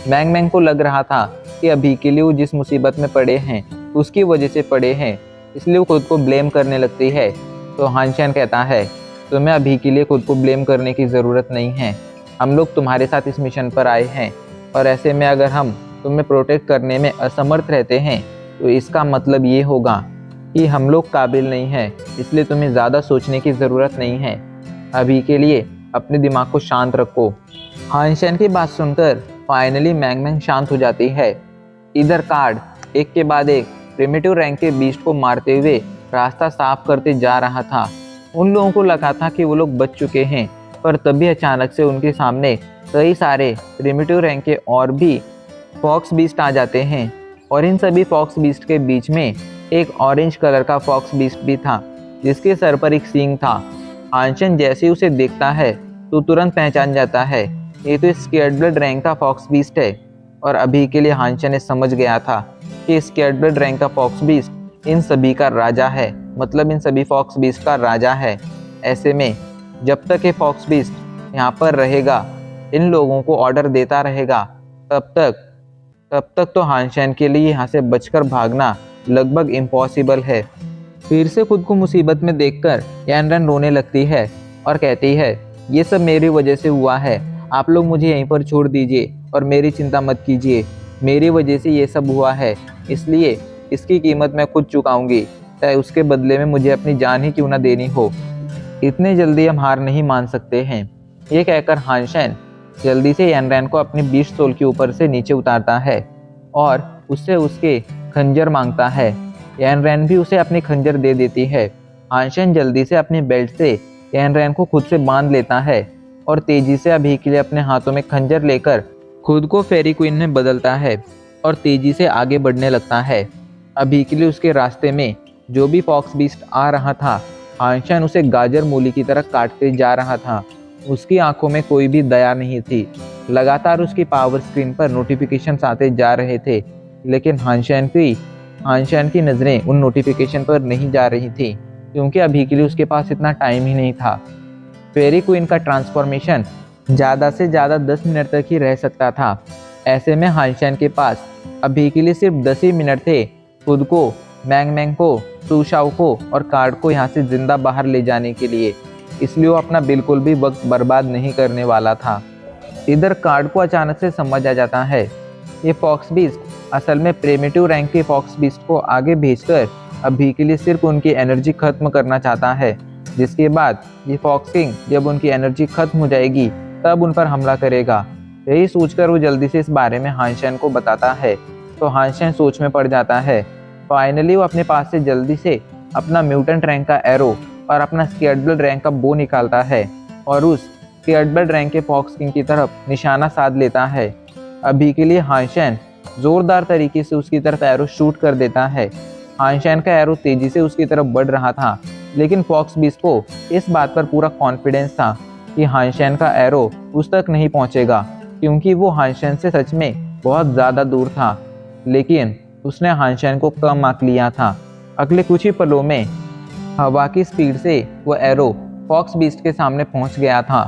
मैंग मैंग को लग रहा था कि अभी के लिए वो जिस मुसीबत में पड़े हैं उसकी वजह से पड़े हैं, इसलिए वो खुद को ब्लेम करने लगती है। तो हान शेन कहता है, तुम्हें अभी के लिए खुद को ब्लेम करने की ज़रूरत नहीं है। हम लोग तुम्हारे साथ इस मिशन पर आए हैं और ऐसे में अगर हम तुम्हें प्रोटेक्ट करने में असमर्थ रहते हैं तो इसका मतलब ये होगा कि हम लोग काबिल नहीं हैं, इसलिए तुम्हें ज़्यादा सोचने की ज़रूरत नहीं है। अभी के लिए अपने दिमाग को शांत रखो। हान शेन की बात सुनकर फाइनली मैंग मैंग शांत हो जाती है। इधर कार्ड एक के बाद एक प्रिमिटिव रैंक के बीस्ट को मारते हुए रास्ता साफ करते जा रहा था। उन लोगों को लगा था कि वो लोग बच चुके हैं, पर तभी अचानक से उनके सामने कई सारे प्रिमिटिव रैंक के और भी फॉक्स बीस्ट आ जाते हैं और इन सभी फॉक्स बीस्ट के बीच में एक ऑरेंज कलर का फॉक्स बीस्ट भी था जिसके सर पर एक सींग था। हान शेन जैसे ही उसे देखता है तो तुरंत पहचान जाता है ये तो स्केर्ड ब्लड रैंक का फॉक्स बीस्ट है। और अभी के लिए हान शेन ने समझ गया था कि स्केर्ड ब्लड रैंक का फॉक्स बीस्ट इन सभी का राजा है, मतलब इन सभी फॉक्स बीस्ट का राजा है। ऐसे में जब तक ये फॉक्स बीस्ट यहाँ पर रहेगा, इन लोगों को ऑर्डर देता रहेगा, तब तक तो हान शेन के लिए यहाँ से बचकर भागना लगभग इम्पॉसिबल है। फिर से खुद को मुसीबत में देखकर यानरन रोने लगती है और कहती है, ये सब मेरी वजह से हुआ है, आप लोग मुझे यहीं पर छोड़ दीजिए और मेरी चिंता मत कीजिए। मेरी वजह से ये सब हुआ है, इसलिए इसकी कीमत मैं खुद चुकाऊंगी, चाहे उसके बदले में मुझे अपनी जान ही क्यों ना देनी हो। इतने जल्दी हम हार नहीं मान सकते हैं। ये कहकर हानशेन जल्दी से यानरैन को अपनी 20 सोल के ऊपर से नीचे उतारता है और उससे उसके खंजर मांगता है। यानरैन भी उसे अपनी खंजर दे देती है। हानशेन जल्दी से अपनी बेल्ट से यानरैन को खुद से बांध लेता है और तेजी से अभी के लिए अपने हाथों में खंजर लेकर खुद को फेरी क्वीन में बदलता है और तेजी से आगे बढ़ने लगता है। अभी के लिए उसके रास्ते में जो भी फॉक्स बीस्ट आ रहा था, हानशेन उसे गाजर मूली की तरह काटते जा रहा था। उसकी आंखों में कोई भी दया नहीं थी। लगातार उसकी पावर स्क्रीन पर नोटिफिकेशंस आते जा रहे थे, लेकिन हानशेन की नज़रें उन नोटिफिकेशन पर नहीं जा रही थी, क्योंकि अभी के लिए उसके पास इतना टाइम ही नहीं था। फेरी क्वीन का ट्रांसफॉर्मेशन ज़्यादा से ज़्यादा 10 मिनट तक ही रह सकता था। ऐसे में हानशेन के पास अभी के लिए सिर्फ 10 ही मिनट थे खुद को, मैंग को, सुशाओ को और कार्ड को यहाँ से जिंदा बाहर ले जाने के लिए। इसलिए वो अपना बिल्कुल भी वक्त बर्बाद नहीं करने वाला था। इधर कार्ड को अचानक से समझ आ जाता है ये फॉक्स बीस्ट असल में प्रिमिटिव रैंक के फॉक्स बीस्ट को आगे भेजकर अभी के लिए सिर्फ उनकी एनर्जी खत्म करना चाहता है, जिसके बाद ये फॉक्स किंग जब उनकी एनर्जी खत्म हो जाएगी तब उन पर हमला करेगा। यही सोचकर वो जल्दी से इस बारे में हानशेन को बताता है, तो हानशेन सोच में पड़ जाता है। फाइनली वो अपने पास से जल्दी से अपना म्यूटेंट रैंक का एरो और अपना स्केयर्ड ब्लड रैंक का बो निकालता है और उस स्केयर्ड ब्लड रैंक के फॉक्स किंग की तरफ निशाना साध लेता है। अभी के लिए हानशेन जोरदार तरीके से उसकी तरफ एरो शूट कर देता है। हानशेन का एरो तेजी से उसकी तरफ बढ़ रहा था, लेकिन फॉक्स बीस्ट को इस बात पर पूरा कॉन्फिडेंस था कि हानशेन का एरो उस तक नहीं पहुंचेगा, क्योंकि वो हानशेन से सच में बहुत ज़्यादा दूर था। लेकिन उसने हानशेन को कम आंक लिया था। अगले कुछ ही पलों में हवा की स्पीड से वो एरो फॉक्स बीस्ट के सामने पहुंच गया था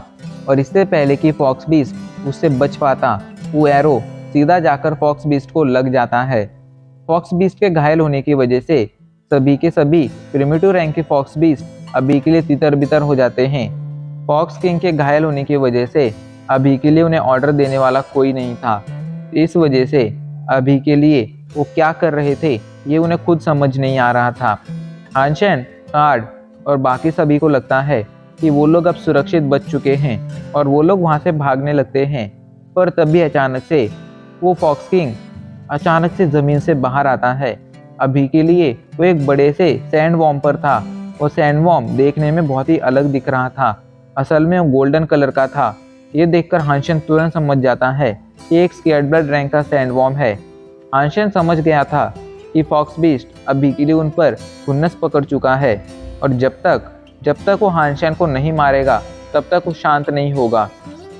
और इससे पहले कि फॉक्स बीस्ट उससे बच पाता, वो एरो सीधा जाकर फॉक्स बीस्ट को लग जाता है। फॉक्स बीस्ट के घायल होने की वजह से सभी के सभी प्रिमिटिव रैंक के फॉक्स बीस्ट अभी के लिए तितर बितर हो जाते हैं। फॉक्स किंग के घायल होने की वजह से अभी के लिए उन्हें ऑर्डर देने वाला कोई नहीं था। इस वजह से अभी के लिए वो क्या कर रहे थे ये उन्हें खुद समझ नहीं आ रहा था। हानशेन, कार्ड और बाकी सभी को लगता है कि वो लोग अब सुरक्षित बच चुके हैं और वो लोग वहाँ से भागने लगते हैं, पर तभी अचानक से वो फॉक्स किंग अचानक से ज़मीन से बाहर आता है। अभी के लिए वो एक बड़े से सैंड वॉर्म पर था और सैंड वॉर्म देखने में बहुत ही अलग दिख रहा था। असल में वो गोल्डन कलर का था। ये देखकर हानशेन तुरंत समझ जाता है कि एक स्केयर्ड ब्लड रैंक का सैंड वॉर्म है। हानशेन समझ गया था कि फॉक्स बीस्ट अभी के लिए उन पर खुन्नस पकड़ चुका है और जब तक वो हानशेन को नहीं मारेगा तब तक वो शांत नहीं होगा।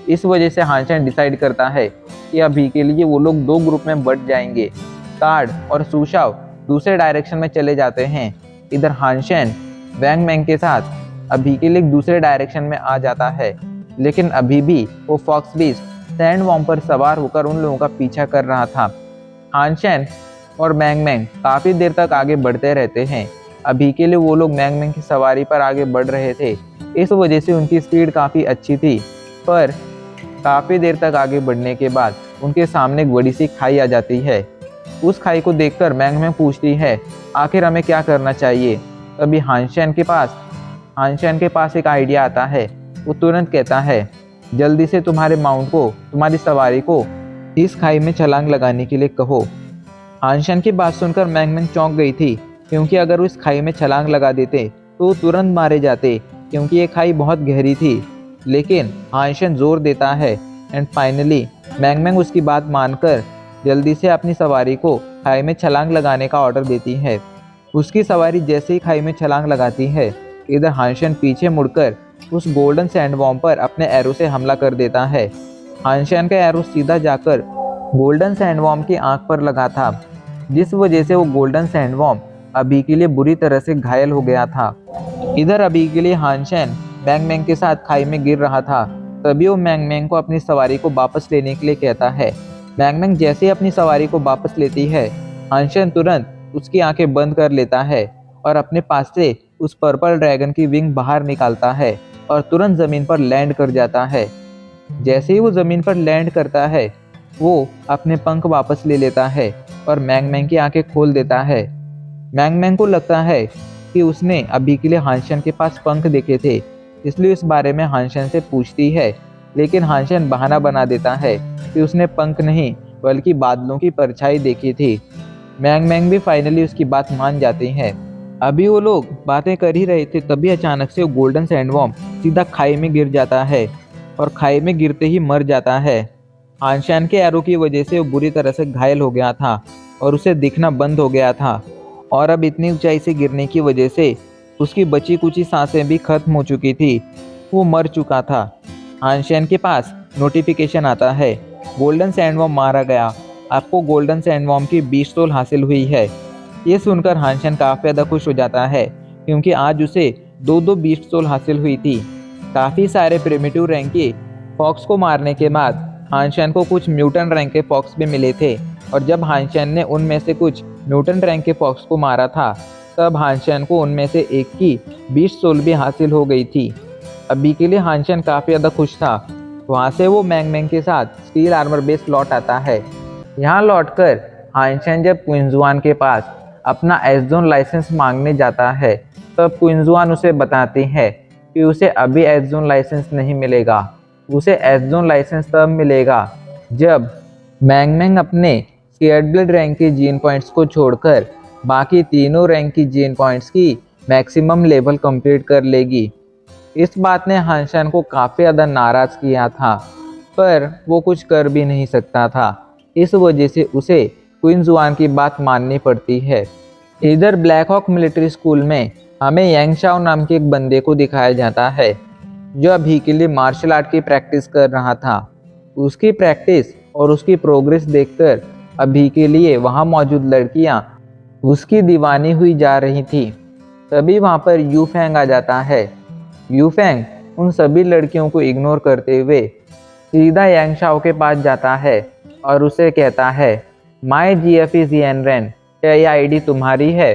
इस वजह से हानशेन डिसाइड करता है कि अभी के लिए वो लोग दो ग्रुप में बट जाएंगे। कार्ड और सुशाओ दूसरे डायरेक्शन में चले जाते हैं। इधर हानशेन वैंग मैंग के साथ अभी के लिए दूसरे डायरेक्शन में आ जाता है, लेकिन अभी भी वो फॉक्स बीस्ट सैंड वॉर्म पर सवार होकर उन लोगों का पीछा कर रहा था। हानशेन और मैंग मैंग काफ़ी देर तक आगे बढ़ते रहते हैं। अभी के लिए वो लोग मैंग मैंग की सवारी पर आगे बढ़ रहे थे, इस वजह से उनकी स्पीड काफ़ी अच्छी थी। पर काफ़ी देर तक आगे बढ़ने के बाद उनके सामने एक बड़ी सी खाई आ जाती है। उस खाई को देखकर मैंग मैंग पूछती है आखिर हमें क्या करना चाहिए। तभी हानशेन के पास एक आइडिया आता है। वो तुरंत कहता है जल्दी से तुम्हारे माउंट को, तुम्हारी सवारी को इस खाई में छलांग लगाने के लिए कहो। हानशेन की बात सुनकर मैंग मैंग चौंक गई थी, क्योंकि अगर वो इस खाई में छलांग लगा देते तो वो तुरंत मारे जाते, क्योंकि ये खाई बहुत गहरी थी। लेकिन हानशेन जोर देता है एंड फाइनली मैंग मैंग उसकी बात मानकर जल्दी से अपनी सवारी को खाई में छलांग लगाने का ऑर्डर देती है। उसकी सवारी जैसे ही खाई में छलांग लगाती है, इधर हानशेन पीछे मुड़कर उस गोल्डन सैंडवॉर्म पर अपने एरो से हमला कर देता है। हानशेन का एरो सीधा जाकर गोल्डन सैंडवॉर्म की आंख पर लगा था, जिस वजह से वो गोल्डन सैंडवॉर्म अभी के लिए बुरी तरह से घायल हो गया था। इधर अभी के लिए हानशेन मैंग मैंग के साथ खाई में गिर रहा था। तभी वो मैंग मैंग को अपनी सवारी को वापस लेने के लिए कहता है। मैंग मैंग जैसे ही अपनी सवारी को वापस लेती है, हानशेन तुरंत उसकी आंखें बंद कर लेता है और अपने पास से उस पर्पल ड्रैगन की विंग बाहर निकालता है और तुरंत ज़मीन पर लैंड कर जाता है। जैसे ही वो ज़मीन पर लैंड करता है, वो अपने पंख वापस ले लेता है और मैंग मैंग की आंखें खोल देता है। मैंग मैंग को लगता है कि उसने अभी के लिए हानशेन के पास पंख देखे थे, इसलिए उस बारे में हानशेन से पूछती है, लेकिन हानशेन बहाना बना देता है कि उसने पंख नहीं बल्कि बादलों की परछाई देखी थी। मैंग मैंग भी फाइनली उसकी बात मान जाती हैं। अभी वो लोग बातें कर ही रहे थे, तभी अचानक से वो गोल्डन सैंडवर्म सीधा खाई में गिर जाता है और खाई में गिरते ही मर जाता है। हानशैन के एरो की वजह से वो बुरी तरह से घायल हो गया था और उसे दिखना बंद हो गया था, और अब इतनी ऊंचाई से गिरने की वजह से उसकी बची कुची सांसें भी खत्म हो चुकी थी। वो मर चुका था। हानशैन के पास नोटिफिकेशन आता है, गोल्डन सैंडवर्म मारा गया, आपको गोल्डन सैंडवर्म की 20 सोल हासिल हुई है। ये सुनकर हानशैन काफ़ी ज़्यादा खुश हो जाता है, क्योंकि आज उसे दो 20 सोल हासिल हुई थी। काफ़ी सारे प्रिमिटिव रैंक के फॉक्स को मारने के बाद हानशैन को कुछ म्यूटेंट रैंक के फॉक्स भी मिले थे, और जब हानशैन ने उनमें से कुछ म्यूटेंट रैंक के फॉक्स को मारा था, तब हानशैन को उनमें से एक की 20 सोल भी हासिल हो गई थी। अभी के लिए हानशैन काफ़ी ज़्यादा खुश था। वहाँ से वो मैंग मैंग के साथ स्टील आर्मर बेस लौट आता है। यहाँ लौटकर हानशैन जब क्विंजुआन के पास अपना एस जोन लाइसेंस मांगने जाता है, तब क्विंजुआन उसे बताती है कि उसे अभी एस जोन लाइसेंस नहीं मिलेगा। उसे एस जोन लाइसेंस तब मिलेगा जब मैंग मैंग अपने स्केयर्ड ब्लड रैंक के जीन पॉइंट्स को छोड़कर बाकी तीनों रैंक की जीन पॉइंट्स की मैक्सिमम लेवल कंप्लीट कर लेगी। इस बात ने हानशैन को काफ़ी ज़्यादा नाराज़ किया था, पर वो कुछ कर भी नहीं सकता था। इस वजह से उसे क्विंजुआन की बात माननी पड़ती है। इधर ब्लैक हॉक मिलिट्री स्कूल में हमें यांग शाओ नाम के एक बंदे को दिखाया जाता है, जो अभी के लिए मार्शल आर्ट की प्रैक्टिस कर रहा था। उसकी प्रैक्टिस और उसकी प्रोग्रेस देखकर अभी के लिए वहाँ मौजूद लड़कियाँ उसकी दीवानी हुई जा रही थी। तभी वहाँ पर यू फैंग आ जाता है। यू फैंग उन सभी लड़कियों को इग्नोर करते हुए सीधा यांग शाओ के पास जाता है और उसे कहता है, माई GF इज येन रेन, क्या यह आईडी तुम्हारी है?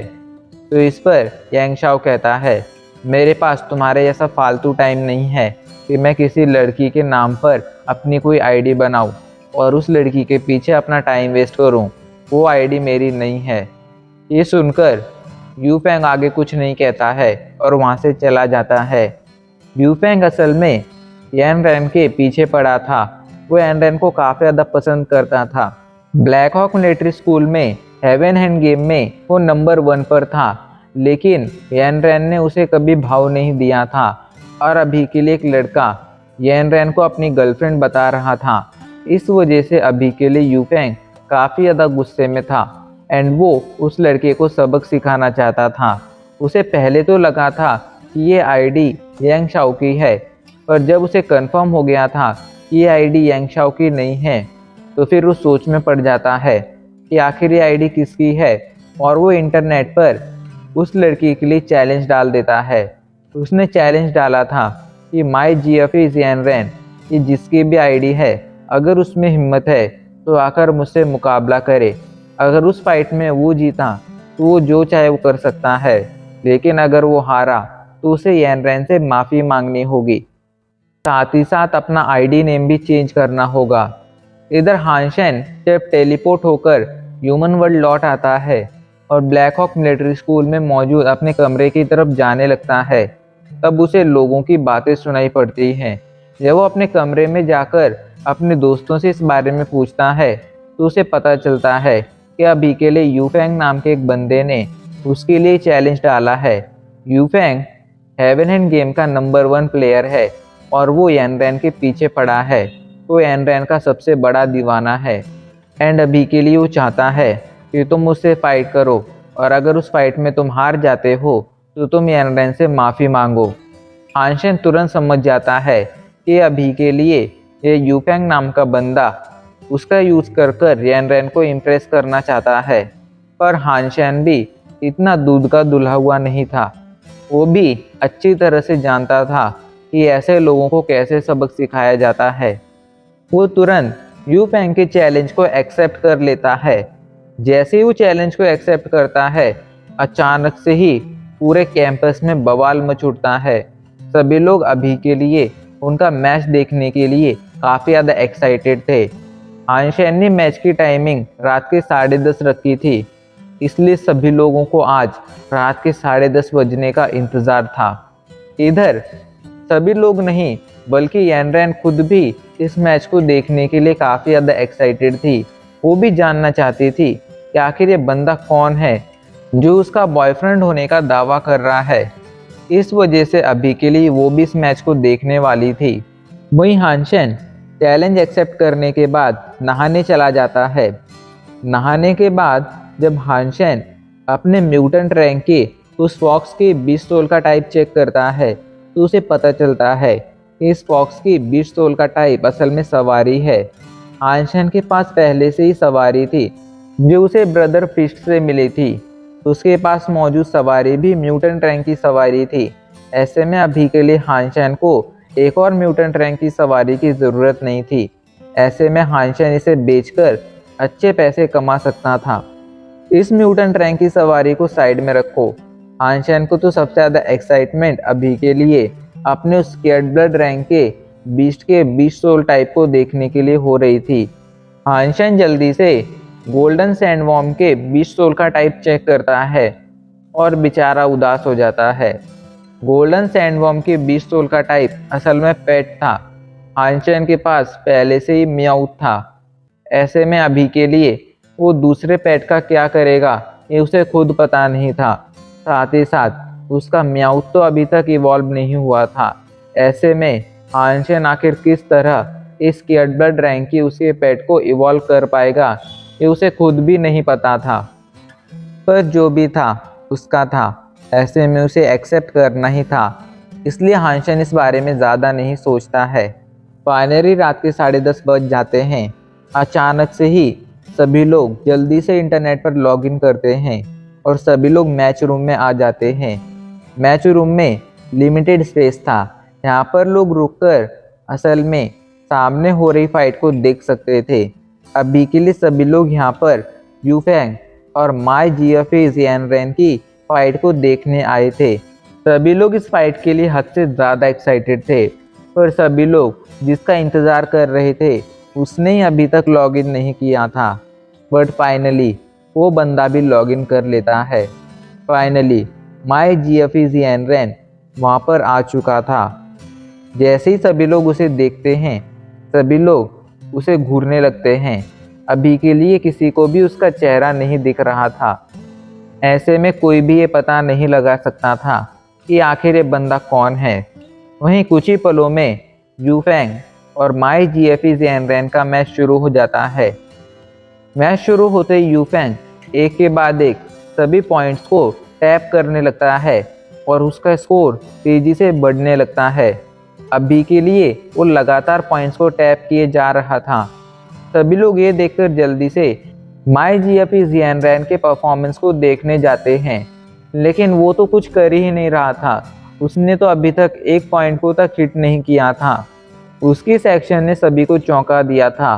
तो इस पर यांग शाओ कहता है, मेरे पास तुम्हारे जैसा फालतू टाइम नहीं है कि मैं किसी लड़की के नाम पर अपनी कोई आईडी बनाऊं और उस लड़की के पीछे अपना टाइम वेस्ट करूं। वो आईडी मेरी नहीं है। ये सुनकर यू फैंग आगे कुछ नहीं कहता है और वहाँ से चला जाता है। यू फैंग असल में यान रैन के पीछे पड़ा था। वो यान रैन को काफ़ी ज़्यादा पसंद करता था। ब्लैक हॉक मिलिट्री स्कूल में हेवन हैंड गेम में वो नंबर 1 पर था, लेकिन यान रैन ने उसे कभी भाव नहीं दिया था, और अभी के लिए एक लड़का यान रैन को अपनी गर्लफ्रेंड बता रहा था। इस वजह से अभी के लिए यू फैंग काफ़ी ज़्यादा गुस्से में था एंड वो उस लड़के को सबक सिखाना चाहता था। उसे पहले तो लगा था कि ये आईडी यांग शाओ की है, पर जब उसे कंफर्म हो गया था कि ये आईडी यांग शाओ की नहीं है, तो फिर वो सोच में पड़ जाता है कि आखिर ये आईडी किसकी है, और वो इंटरनेट पर उस लड़की के लिए चैलेंज डाल देता है। उसने चैलेंज डाला था कि माई GF इज येन रेन, ये जिसकी भी आईडी है, अगर उसमें हिम्मत है तो आकर मुझसे मुकाबला करे। अगर उस फाइट में वो जीता तो वो जो चाहे वो कर सकता है, लेकिन अगर वो हारा तो उसे येन रेन से माफ़ी मांगनी होगी, साथ ही साथ अपना आईडी नेम भी चेंज करना होगा। इधर हानशैन जब टेलीपोर्ट होकर ह्यूमन वर्ल्ड लौट आता है और ब्लैक हॉक मिलिट्री स्कूल में मौजूद अपने कमरे की तरफ जाने लगता है, तब उसे लोगों की बातें सुनाई पड़ती हैं। जब वो अपने कमरे में जाकर अपने दोस्तों से इस बारे में पूछता है, तो उसे पता चलता है कि अभी के लिए यू फैंग नाम के एक बंदे ने उसके लिए चैलेंज डाला है। Yu Fang heaven hand game का नंबर 1 प्लेयर है और वो यान रैन के पीछे पड़ा है। वो यान रैन का सबसे बड़ा दीवाना है एंड अभी के लिए वो चाहता है कि तुम मुझसे फाइट करो, और अगर उस फाइट में तुम हार जाते हो तो तुम यान रैन से माफ़ी मांगो। हानशैन तुरंत समझ जाता है कि अभी के लिए ये यू फैंग नाम का बंदा उसका यूज़ कर यान रैन को इम्प्रेस करना चाहता है, पर हानशैन भी इतना दूध का दुल्हा हुआ नहीं था। वो भी अच्छी तरह से जानता था कि ऐसे लोगों को कैसे सबक सिखाया जाता है। वो तुरंत यू फैंग के चैलेंज को एक्सेप्ट कर लेता है। जैसे ही वो चैलेंज को एक्सेप्ट करता है, अचानक से ही पूरे कैंपस में बवाल मच उठता है। सभी लोग अभी के लिए उनका मैच देखने के लिए काफ़ी ज़्यादा एक्साइटेड थे। हानशैन ने मैच की टाइमिंग रात के 10:30 रखी थी, इसलिए सभी लोगों को आज रात के 10:30 बजने का इंतज़ार था। इधर सभी लोग नहीं बल्कि यैनरैन खुद भी इस मैच को देखने के लिए काफ़ी ज़्यादा एक्साइटेड थी। वो भी जानना चाहती थी कि आखिर ये बंदा कौन है जो उसका बॉयफ्रेंड होने का दावा कर रहा है। इस वजह से अभी के लिए वो भी इस मैच को देखने वाली थी। वहीं हानशेन चैलेंज एक्सेप्ट करने के बाद नहाने चला जाता है। नहाने के बाद जब हानशेन अपने म्यूटेंट रैंक के उस फॉक्स के बीच सोल का टाइप चेक करता है तो उसे पता चलता है कि इस फॉक्स की बीच सोल का टाइप असल में सवारी है। हानशेन के पास पहले से ही सवारी थी जो उसे ब्रदर फिस्ट से मिली थी। उसके पास मौजूद सवारी भी म्यूटेंट रैंक की सवारी थी। ऐसे में अभी के लिए हानशेन को एक और म्यूटेंट रैंक की सवारी की ज़रूरत नहीं थी। ऐसे में हानशेन इसे बेचकर अच्छे पैसे कमा सकता था। इस म्यूटेंट रैंक की सवारी को साइड में रखो। हानशेन को तो सबसे ज़्यादा एक्साइटमेंट अभी के लिए अपने उस स्केर्ड ब्लड रैंक के बीस्ट के बीस्ट सोल टाइप को देखने के लिए हो रही थी। हानशेन जल्दी से गोल्डन सैंडवॉर्म के बीस्ट सोल का टाइप चेक करता है और बेचारा उदास हो जाता है। गोल्डन सैंडवॉर्म के बीस्ट सोल का टाइप असल में पेट था। हानशेन के पास पहले से ही म्याऊथ था। ऐसे में अभी के लिए वो दूसरे पेट का क्या करेगा ये उसे खुद पता नहीं था। साथ ही साथ उसका म्याऊथ तो अभी तक इवॉल्व नहीं हुआ था। ऐसे में हानशेन आखिर किस तरह इस स्केर्ड ब्लड रैंक की उसके पेट को इवॉल्व कर पाएगा ये उसे खुद भी नहीं पता था। पर जो भी था उसका था। ऐसे में उसे एक्सेप्ट करना ही था। इसलिए हानशेन इस बारे में ज़्यादा नहीं सोचता है। फाइनली रात के 10:30 बज जाते हैं। अचानक से ही सभी लोग जल्दी से इंटरनेट पर लॉगिन करते हैं और सभी लोग मैच रूम में आ जाते हैं। मैच रूम में लिमिटेड स्पेस था। यहाँ पर लोग रुककर असल में सामने हो रही फाइट को देख सकते थे। अभी के लिए सभी लोग यहाँ पर यूफैंग और माई जीएफई यैनरैन की फाइट को देखने आए थे। सभी लोग इस फाइट के लिए हद से ज़्यादा एक्साइटेड थे। पर सभी लोग जिसका इंतज़ार कर रहे थे उसने ही अभी तक लॉगिन नहीं किया था। बट फाइनली वो बंदा भी लॉगिन कर लेता है। फाइनली माई जीएफई यैनरैन वहाँ पर आ चुका था। जैसे ही सभी लोग उसे देखते हैं सभी लोग उसे घूरने लगते हैं। अभी के लिए किसी को भी उसका चेहरा नहीं दिख रहा था। ऐसे में कोई भी ये पता नहीं लगा सकता था कि आखिर ये बंदा कौन है। वहीं कुछ ही पलों में यूफैंग और माई जीएफई यैनरैन का मैच शुरू हो जाता है। मैच शुरू होते ही यूफैंग एक के बाद एक सभी पॉइंट्स को टैप करने लगता है और उसका स्कोर तेज़ी से बढ़ने लगता है। अभी के लिए वो लगातार पॉइंट्स को टैप किए जा रहा था। सभी लोग ये देखकर जल्दी से माई जीएफई यैनरैन के परफॉर्मेंस को देखने जाते हैं, लेकिन वो तो कुछ कर ही नहीं रहा था। उसने तो अभी तक एक पॉइंट को तक हिट नहीं किया था। उसकी सेक्शन ने सभी को चौंका दिया था।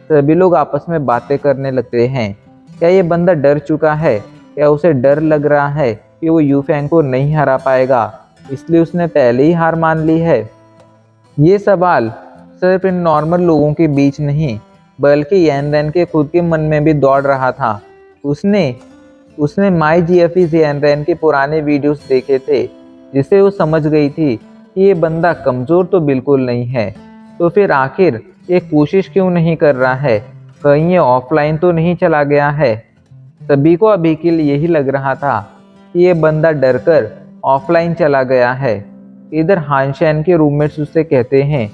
सभी लोग आपस में बातें करने लगते हैं। क्या ये बंदा डर चुका है? क्या उसे डर लग रहा है कि वो यूफैंग को नहीं हरा पाएगा, इसलिए उसने पहले ही हार मान ली है? ये सवाल सिर्फ इन नॉर्मल लोगों के बीच नहीं बल्कि यैनरैन के खुद के मन में भी दौड़ रहा था। उसने माई जीएफई यैनरैन के पुराने वीडियोस देखे थे जिससे वो समझ गई थी कि ये बंदा कमज़ोर तो बिल्कुल नहीं है। तो फिर आखिर ये कोशिश क्यों नहीं कर रहा है? कहीं ये ऑफलाइन तो नहीं चला गया है? सभी को अभी के लिए यही लग रहा था कि ये बंदा डरकर ऑफलाइन चला गया है। इधर हानशेन के रूममेट्स उससे कहते हैं,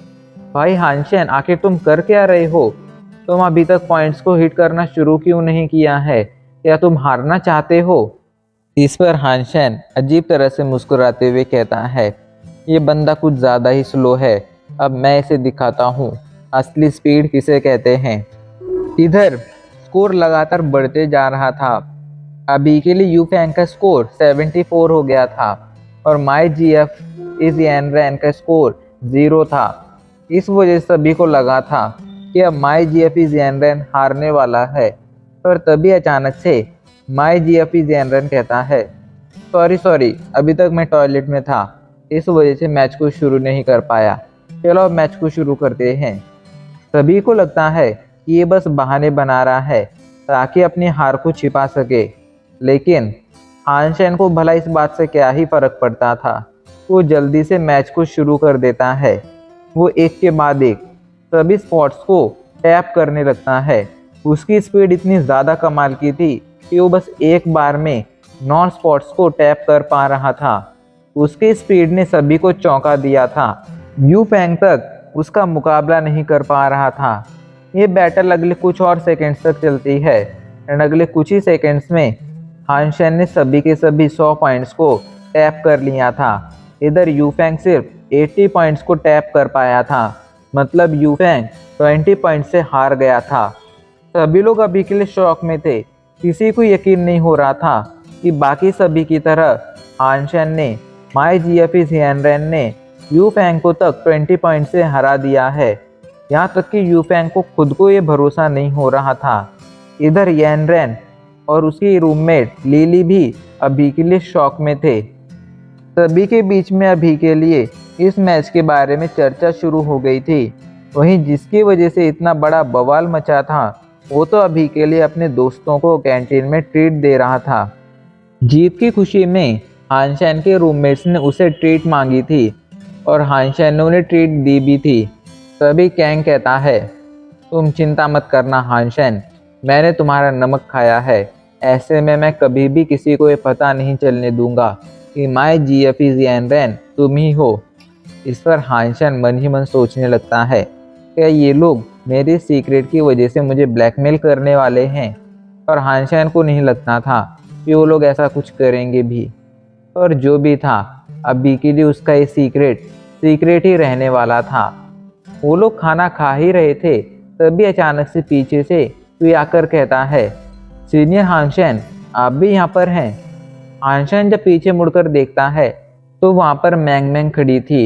भाई हानशेन आखिर तुम कर क्या रहे हो? तुम अभी तक पॉइंट्स को हिट करना शुरू क्यों नहीं किया है? क्या तुम हारना चाहते हो? इस पर हानशेन अजीब तरह से मुस्कुराते हुए कहता है, ये बंदा कुछ ज़्यादा ही स्लो है। अब मैं इसे दिखाता हूँ असली स्पीड किसे कहते हैं। इधर स्कोर लगातार बढ़ते जा रहा था। अभी के लिए यूफैंग का स्कोर 74 हो गया था और माई जीएफई यैनरैन का स्कोर 0 था। इस वजह से सभी को लगा था कि अब माई जीएफई यैनरैन हारने वाला है। पर तभी अचानक से माई जीएफई यैनरैन कहता है, सॉरी अभी तक मैं टॉयलेट में था, इस वजह से मैच को शुरू नहीं कर पाया। चलो अब मैच को शुरू करते हैं। सभी को लगता है कि ये बस बहाने बना रहा है ताकि अपनी हार को छिपा सके, लेकिन हानशेन को भला इस बात से क्या ही फर्क पड़ता था। वो जल्दी से मैच को शुरू कर देता है। वो एक के बाद एक सभी स्पॉट्स को टैप करने लगता है। उसकी स्पीड इतनी ज़्यादा कमाल की थी कि वो बस एक बार में 9 स्पॉट्स को टैप कर पा रहा था। उसकी स्पीड ने सभी को चौंका दिया था। यू फेंग तक उसका मुकाबला नहीं कर पा रहा था। ये बैटल अगले कुछ और सेकंड्स तक चलती है एंड अगले कुछ ही सेकंड्स में हान शेन ने सभी के सभी 100 पॉइंट्स को टैप कर लिया था। इधर यू फेंग सिर्फ 80 पॉइंट्स को टैप कर पाया था। मतलब यू फेंग 20 पॉइंट से हार गया था। सभी लोग अभी के लिए शॉक में थे। किसी को यकीन नहीं हो रहा था कि बाकी सभी की तरह हान शेन ने माई जीएफई जियान रैन ने यू फेंग को तक 20 पॉइंट से हरा दिया है। यहाँ तक कि यू फेंग को खुद को ये भरोसा नहीं हो रहा था। इधर यान रैन और उसकी रूममेट लिली भी अभी के लिए शॉक में थे। सभी के बीच में अभी के लिए इस मैच के बारे में चर्चा शुरू हो गई थी। वहीं जिसकी वजह से इतना बड़ा बवाल मचा था वो तो अभी के लिए अपने दोस्तों को कैंटीन में ट्रीट दे रहा था। जीत की खुशी में हान शेन के रूममेट्स ने उसे ट्रीट मांगी थी और हान शेन ने उन्हें ट्रीट दी भी थी। तभी कैंग कहता है, तुम चिंता मत करना हान शेन, मैंने तुम्हारा नमक खाया है। ऐसे में मैं कभी भी किसी को ये पता नहीं चलने दूंगा कि माई जीएफई जियान रैन तुम ही हो। इस पर हान शेन मन ही मन सोचने लगता है, क्या ये लोग मेरी सीक्रेट की वजह से मुझे ब्लैकमेल करने वाले हैं? और हान शेन को नहीं लगता था कि वो लोग ऐसा कुछ करेंगे भी। और जो भी था अभी के लिए उसका ये सीक्रेट ही रहने वाला था। वो लोग खाना खा ही रहे थे तभी अचानक से पीछे से कोई आकर कहता है, सीनियर हान शेन आप भी यहाँ पर हैं? हान शेन जब पीछे मुड़कर देखता है तो वहाँ पर मैंग मैंग खड़ी थी।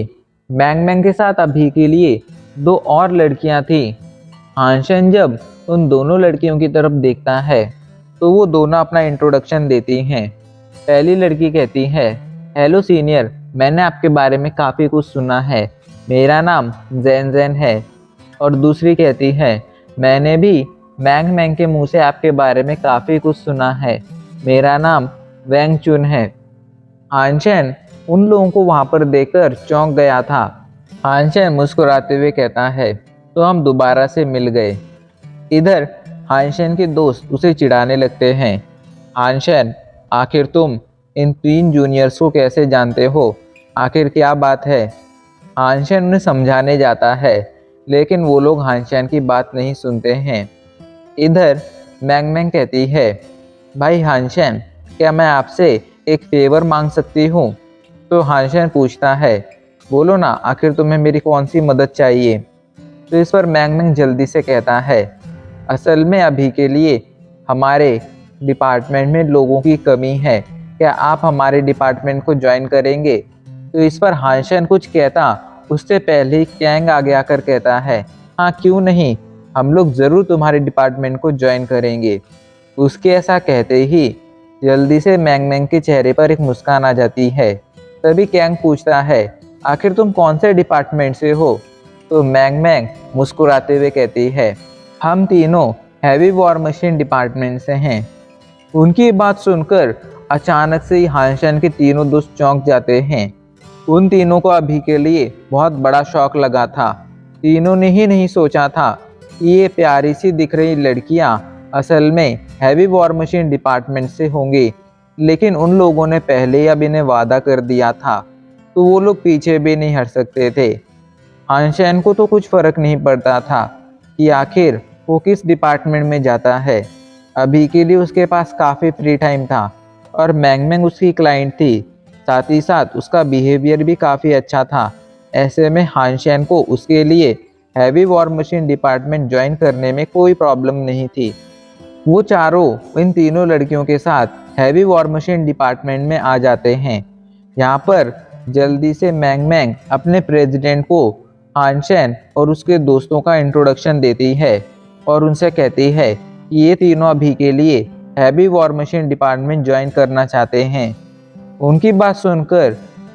मैंग मैंग के साथ अभी के लिए 2 और लड़कियाँ थीं। हान शेन जब उन दोनों लड़कियों की तरफ देखता है तो वो दोनों अपना इंट्रोडक्शन देती हैं। पहली लड़की कहती है, हेलो सीनियर, मैंने आपके बारे में काफ़ी कुछ सुना है, मेरा नाम जैन जैन है। और दूसरी कहती है, मैंने भी मैंग मैंग के मुंह से आपके बारे में काफ़ी कुछ सुना है, मेरा नाम वैंग चुन है। हान शेन उन लोगों को वहाँ पर देखकर चौंक गया था। हान शेन मुस्कुराते हुए कहता है, तो हम दोबारा से मिल गए। इधर हान शेन के दोस्त उसे चिढ़ाने लगते हैं। हान शेन, आखिर तुम इन 3 जूनियर्स को कैसे जानते हो? आखिर क्या बात है? हान शेन उन्हें समझाने जाता है लेकिन वो लोग हान शेन की बात नहीं सुनते हैं। इधर मैंग मैंग कहती है, भाई हान शेन, क्या मैं आपसे एक फेवर मांग सकती हूँ? तो हान शेन पूछता है, बोलो ना, आखिर तुम्हें मेरी कौन सी मदद चाहिए? तो इस पर मैंग मैंग जल्दी से कहता है, असल में अभी के लिए हमारे डिपार्टमेंट में लोगों की कमी है, क्या आप हमारे डिपार्टमेंट को ज्वाइन करेंगे? तो इस पर हान शेन कुछ कहता उससे पहले ही कैंग आगे आकर कहता है, हाँ क्यों नहीं, हम लोग ज़रूर तुम्हारे डिपार्टमेंट को ज्वाइन करेंगे। उसके ऐसा कहते ही जल्दी से मैंग मैंग के चेहरे पर एक मुस्कान आ जाती है। तभी कैंग पूछता है, आखिर तुम कौन से डिपार्टमेंट से हो? तो मैंग मैंग मुस्कुराते हुए कहती है, हम तीनों हैवी वॉर मशीन डिपार्टमेंट से हैं। उनकी बात सुनकर अचानक से ही हान शेन के तीनों दोस्त चौंक जाते हैं। उन तीनों को अभी के लिए बहुत बड़ा शौक लगा था। तीनों ने ही नहीं सोचा था कि ये प्यारी सी दिख रही लड़कियां असल में हैवी वॉर मशीन डिपार्टमेंट से होंगी। लेकिन उन लोगों ने पहले ही अब इन्हें वादा कर दिया था तो वो लोग पीछे भी नहीं हट सकते थे। हान शेन को तो कुछ फ़र्क नहीं पड़ता था कि आखिर वो किस डिपार्टमेंट में जाता है। अभी के लिए उसके पास काफ़ी फ्री टाइम था और मैंग मैंग उसकी क्लाइंट थी, साथ ही साथ उसका बिहेवियर भी काफ़ी अच्छा था। ऐसे में हान शेन को उसके लिए heavy war machine department join करने में कोई प्रॉब्लम नहीं थी। वो चारों इन तीनों लड़कियों के साथ हैवी वॉर मशीन डिपार्टमेंट में आ जाते हैं। यहाँ पर जल्दी से मैंग मैंग अपने प्रेसिडेंट को हान शेन और उसके दोस्तों का इंट्रोडक्शन देती है और उनसे कहती है कि ये तीनों अभी के लिए heavy war machine department join करना चाहते हैं। उनकी बात सुनकर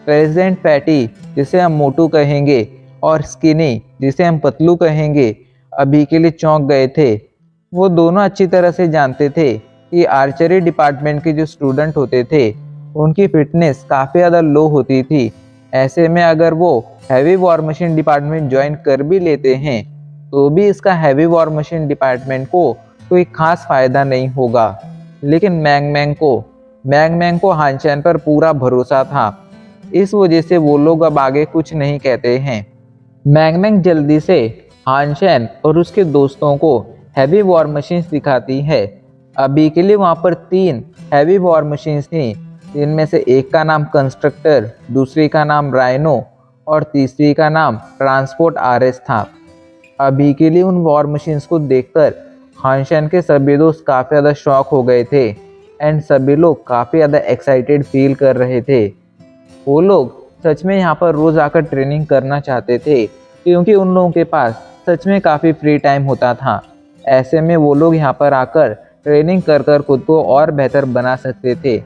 प्रेसिडेंट पैटी, जिसे हम मोटू कहेंगे, और स्किनी, जिसे हम पतलू कहेंगे, अभी के लिए चौंक गए थे। वो दोनों अच्छी तरह से जानते थे कि आर्चरी डिपार्टमेंट के जो स्टूडेंट होते थे उनकी फिटनेस काफ़ी ज़्यादा लो होती थी, ऐसे में अगर वो heavy war machine department join कर भी लेते हैं तो भी इसका हैवी वॉर मशीन डिपार्टमेंट को कोई खास फायदा नहीं होगा। लेकिन मैंग मैंग को हानचैन पर पूरा भरोसा था, इस वजह से वो लोग अब आगे कुछ नहीं कहते हैं। मैंग मैंग जल्दी से हानचैन और उसके दोस्तों को हैवी वॉर मशीन्स दिखाती है। अभी के लिए वहाँ पर 3 हैवी वॉर मशीन्स थी, जिनमें से एक का नाम कंस्ट्रक्टर, दूसरी का नाम राइनो और तीसरी का नाम ट्रांसपोर्ट आरएस था। अभी के लिए उन वॉर मशीन्स को देखकर हानचैन के सभी दोस्त काफ़ी ज़्यादा शॉक हो गए थे एंड सभी लोग काफ़ी ज़्यादा एक्साइटेड फील कर रहे थे। वो लोग सच में यहाँ पर रोज़ आकर ट्रेनिंग करना चाहते थे, क्योंकि उन लोगों के पास सच में काफ़ी फ्री टाइम होता था। ऐसे में वो लोग यहाँ पर आकर ट्रेनिंग कर कर खुद को और बेहतर बना सकते थे।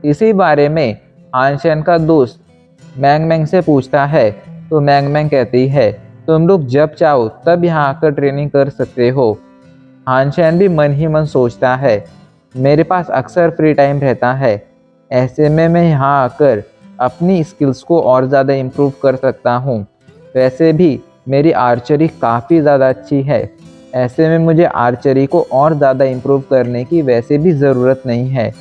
इसी बारे में हानचैन का दोस्त मैंग मैंग से पूछता है तो मैंग मैंग कहती है, तुम लोग जब चाहो तब यहाँ आकर ट्रेनिंग कर सकते हो। हानचैन भी मन ही मन सोचता है, मेरे पास अक्सर फ्री टाइम रहता है, ऐसे में मैं यहाँ आकर अपनी स्किल्स को और ज़्यादा इम्प्रूव कर सकता हूँ। वैसे भी मेरी आर्चरी काफ़ी ज़्यादा अच्छी है, ऐसे में मुझे आर्चरी को और ज़्यादा इम्प्रूव करने की वैसे भी ज़रूरत नहीं है।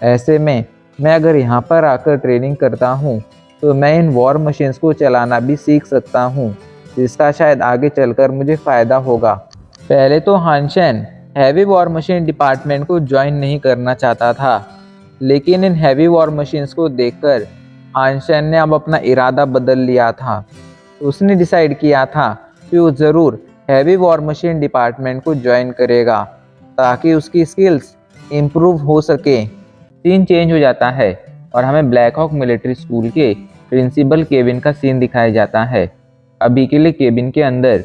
ऐसे में मैं अगर यहाँ पर आकर ट्रेनिंग करता हूँ तो मैं इन वॉर मशीन्स को चलाना भी सीख सकता हूँ, जिसका शायद आगे चलकर मुझे फ़ायदा होगा। पहले तो हानचैन हैवी वॉर मशीन डिपार्टमेंट को ज्वाइन नहीं करना चाहता था, लेकिन इन हैवी वॉर मशीन्स को देखकर हानचैन ने अब अपना इरादा बदल लिया था। उसने डिसाइड किया था कि वो ज़रूर हैवी वॉर मशीन डिपार्टमेंट को ज्वाइन करेगा, ताकि उसकी स्किल्स इम्प्रूव हो सके। सीन चेंज हो जाता है और हमें ब्लैक हॉक मिलिट्री स्कूल के प्रिंसिपल केविन का सीन दिखाया जाता है। अभी के लिए केबिन के अंदर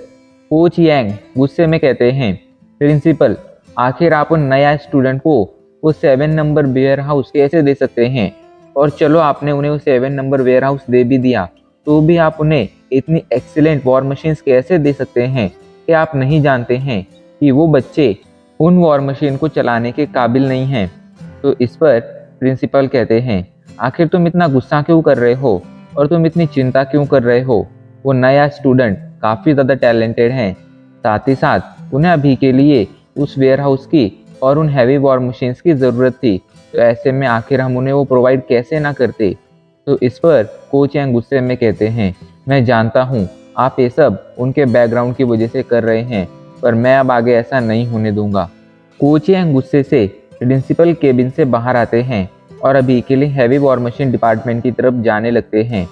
कोच यांग गुस्से में कहते हैं, प्रिंसिपल, आखिर आप उन नया स्टूडेंट को वो 7 नंबर वेयर हाउस कैसे दे सकते हैं? और चलो आपने उन्हें वो 7 नंबर वेयर हाउस दे भी दिया, तो भी आप उन्हें इतनी एक्सीलेंट वॉर मशीन्स कैसे दे सकते हैं? क्या आप नहीं जानते हैं कि वो बच्चे उन वॉर मशीन को चलाने के काबिल नहीं हैं? तो इस पर प्रिंसिपल कहते हैं, आखिर तुम इतना गुस्सा क्यों कर रहे हो और तुम इतनी चिंता क्यों कर रहे हो? वो नया स्टूडेंट काफ़ी ज़्यादा टैलेंटेड हैं, साथ ही साथ उन्हें अभी के लिए उस वेयर हाउस की और उन हैवी वॉर मशीन्स की ज़रूरत थी, तो ऐसे में आखिर हम उन्हें वो प्रोवाइड कैसे ना करते? तो इस पर कोच यांग गुस्से में कहते हैं, मैं जानता हूँ आप ये सब उनके बैकग्राउंड की वजह से कर रहे हैं, पर मैं अब आगे ऐसा नहीं होने दूंगा। कोच यांग गुस्से से प्रिंसिपल केबिन से बाहर आते हैं और अभी के लिए हैवी वॉर मशीन डिपार्टमेंट की तरफ जाने लगते हैं।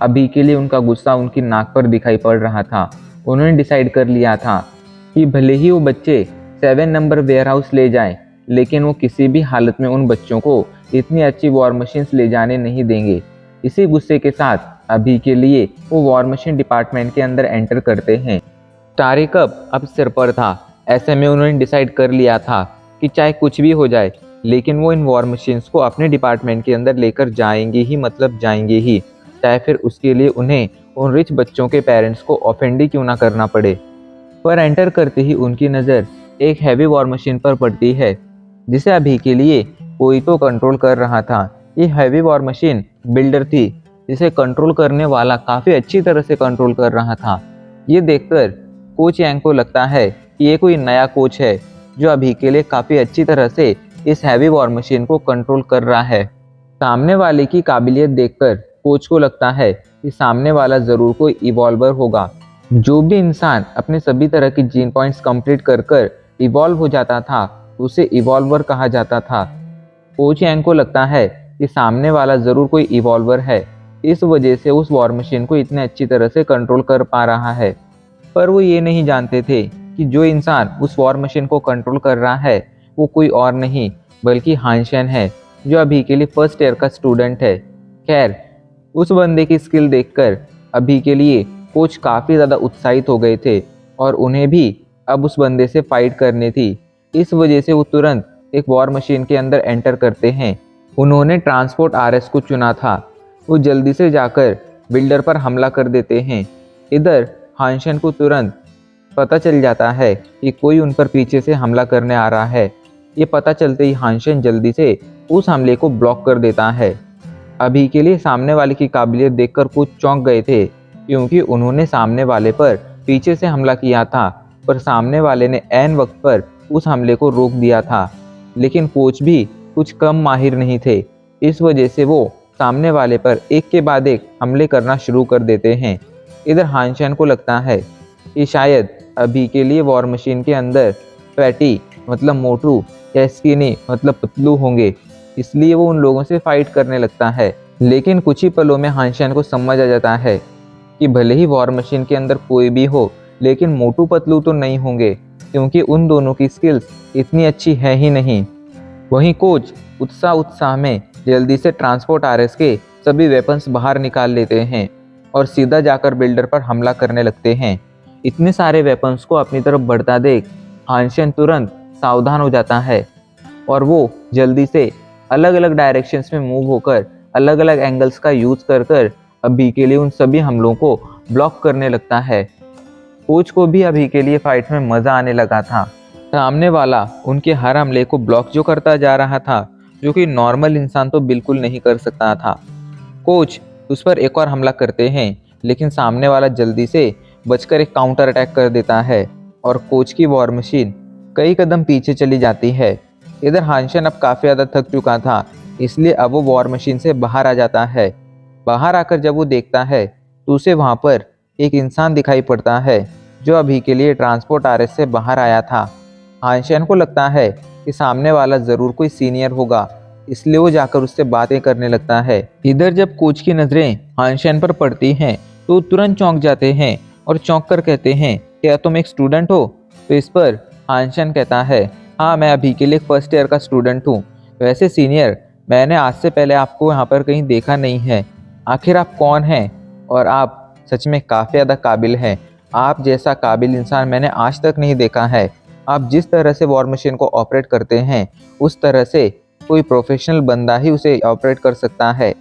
अभी के लिए उनका गुस्सा उनकी नाक पर दिखाई पड़ रहा था। उन्होंने डिसाइड कर लिया था कि भले ही वो बच्चे 7 नंबर वेयर हाउस ले जाएं, लेकिन वो किसी भी हालत में उन बच्चों को इतनी अच्छी वॉर मशीन्स ले जाने नहीं देंगे। इसी गुस्से के साथ अभी के लिए वो वॉर मशीन डिपार्टमेंट के अंदर एंटर करते हैं। तारिक अब सिर पर था, ऐसे में उन्होंने डिसाइड कर लिया था कि चाहे कुछ भी हो जाए, लेकिन वो इन वॉर मशीन्स को अपने डिपार्टमेंट के अंदर लेकर जाएंगे ही, मतलब जाएंगे ही, चाहे फिर उसके लिए उन्हें उन रिच बच्चों के पेरेंट्स को ऑफेंड ही क्यों ना करना पड़े। पर एंटर करते ही उनकी नज़र एक हैवी वॉर मशीन पर पड़ती है, जिसे अभी के लिए कोई तो कंट्रोल कर रहा था। ये हैवी वॉर मशीन बिल्डर थी, जिसे कंट्रोल करने वाला काफ़ी अच्छी तरह से कंट्रोल कर रहा था। ये देखकर कोच यांग को लगता है कि ये कोई नया कोच है, जो अभी के लिए काफ़ी अच्छी तरह से इस हैवी वॉर मशीन को कंट्रोल कर रहा है। सामने वाले की काबिलियत देखकर कोच को लगता है कि सामने वाला ज़रूर कोई इवॉल्वर होगा। जो भी इंसान अपने सभी तरह की जीन पॉइंट्स कंप्लीट कर कर इवॉल्व हो जाता था, उसे इवॉल्वर कहा जाता था। कोच यांग को लगता है कि सामने वाला ज़रूर कोई इवॉल्वर है, इस वजह से उस वॉर मशीन को इतने अच्छी तरह से कंट्रोल कर पा रहा है। पर वो ये नहीं जानते थे कि जो इंसान उस वॉर मशीन को कंट्रोल कर रहा है वो कोई और नहीं बल्कि हानचैन है, जो अभी के लिए फर्स्ट ईयर का स्टूडेंट है। खैर, उस बंदे की स्किल देखकर अभी के लिए कोच काफ़ी ज़्यादा उत्साहित हो गए थे और उन्हें भी अब उस बंदे से फाइट करनी थी। इस वजह से वो तुरंत एक वॉर मशीन के अंदर एंटर करते हैं। उन्होंने ट्रांसपोर्ट आरएस को चुना था। वो जल्दी से जाकर बिल्डर पर हमला कर देते हैं। इधर हानचैन को तुरंत पता चल जाता है कि कोई उन पर पीछे से हमला करने आ रहा है। ये पता चलते ही हानचैन जल्दी से उस हमले को ब्लॉक कर देता है। अभी के लिए सामने वाले की काबिलियत देखकर कुछ चौंक गए थे, क्योंकि उन्होंने सामने वाले पर पीछे से हमला किया था, पर सामने वाले ने ऐन वक्त पर उस हमले को रोक दिया था। लेकिन कोच भी कुछ कम माहिर नहीं थे, इस वजह से वो सामने वाले पर एक के बाद एक हमले करना शुरू कर देते हैं। इधर हानशैन को लगता है कि शायद अभी के लिए वॉर मशीन के अंदर फैटी मतलब मोटू या स्किनी मतलब पतलू होंगे, इसलिए वो उन लोगों से फाइट करने लगता है। लेकिन कुछ ही पलों में हानशैन को समझ आ जाता है कि भले ही वॉर मशीन के अंदर कोई भी हो, लेकिन मोटू पतलू तो नहीं होंगे, क्योंकि उन दोनों की स्किल्स इतनी अच्छी है ही नहीं। वहीं कोच उत्साह में जल्दी से ट्रांसपोर्ट आरएस के सभी वेपन्स बाहर निकाल लेते हैं और सीधा जाकर बिल्डर पर हमला करने लगते हैं। इतने सारे वेपन्स को अपनी तरफ बढ़ता देख हानशैन तुरंत सावधान हो जाता है और वो जल्दी से अलग अलग डायरेक्शंस में मूव होकर अलग अलग एंगल्स का यूज कर कर अभी के लिए उन सभी हमलों को ब्लॉक करने लगता है। कोच को भी अभी के लिए फाइट में मजा आने लगा था। सामने वाला उनके हर हमले को ब्लॉक जो करता जा रहा था, जो कि नॉर्मल इंसान तो बिल्कुल नहीं कर सकता था। कोच उस पर एक और हमला करते हैं, लेकिन सामने वाला जल्दी से बचकर एक काउंटर अटैक कर देता है और कोच की वॉर मशीन कई कदम पीछे चली जाती है। इधर हानशैन अब काफ़ी ज़्यादा थक चुका था, इसलिए अब वो वॉर मशीन से बाहर आ जाता है। बाहर आकर जब वो देखता है तो उसे वहाँ पर एक इंसान दिखाई पड़ता है जो अभी के लिए ट्रांसपोर्ट आरएस से बाहर आया था। हानशैन को लगता है कि सामने वाला ज़रूर कोई सीनियर होगा, इसलिए वो जाकर उससे बातें करने लगता है। इधर जब कोच की नज़रें हानशैन पर पड़ती हैं तो तुरंत चौंक जाते हैं और चौंक कर कहते हैं, क्या तुम एक स्टूडेंट हो? तो इस पर हानशैन कहता है, हाँ मैं अभी के लिए फर्स्ट ईयर का स्टूडेंट हूँ। वैसे सीनियर, मैंने आज से पहले आपको यहाँ पर कहीं देखा नहीं है। आखिर आप कौन हैं? और आप सच में काफ़ी ज़्यादा काबिल हैं। आप जैसा काबिल इंसान मैंने आज तक नहीं देखा है। आप जिस तरह से वॉर मशीन को ऑपरेट करते हैं, उस तरह से कोई प्रोफेशनल बंदा ही उसे ऑपरेट कर सकता है।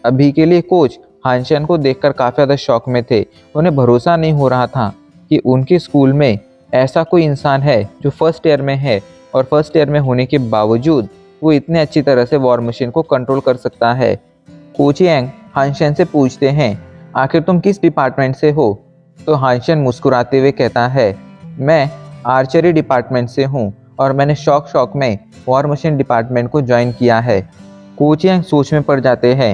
अभी के लिए कोच हानशैन को देखकर काफ़ी ज़्यादा शॉक में थे। उन्हें भरोसा नहीं हो रहा था कि उनके स्कूल में ऐसा कोई इंसान है जो फर्स्ट ईयर में है और फर्स्ट ईयर में होने के बावजूद वो इतने अच्छी तरह से वॉर मशीन को कंट्रोल कर सकता है। कोच यांग हानशैन से पूछते हैं, आखिर तुम किस डिपार्टमेंट से हो? तो हानशैन मुस्कुराते हुए कहता है, मैं आर्चरी डिपार्टमेंट से हूँ और मैंने शौक में वॉर मशीन डिपार्टमेंट को ज्वाइन किया है। कोच यांग सोच में पड़ जाते हैं।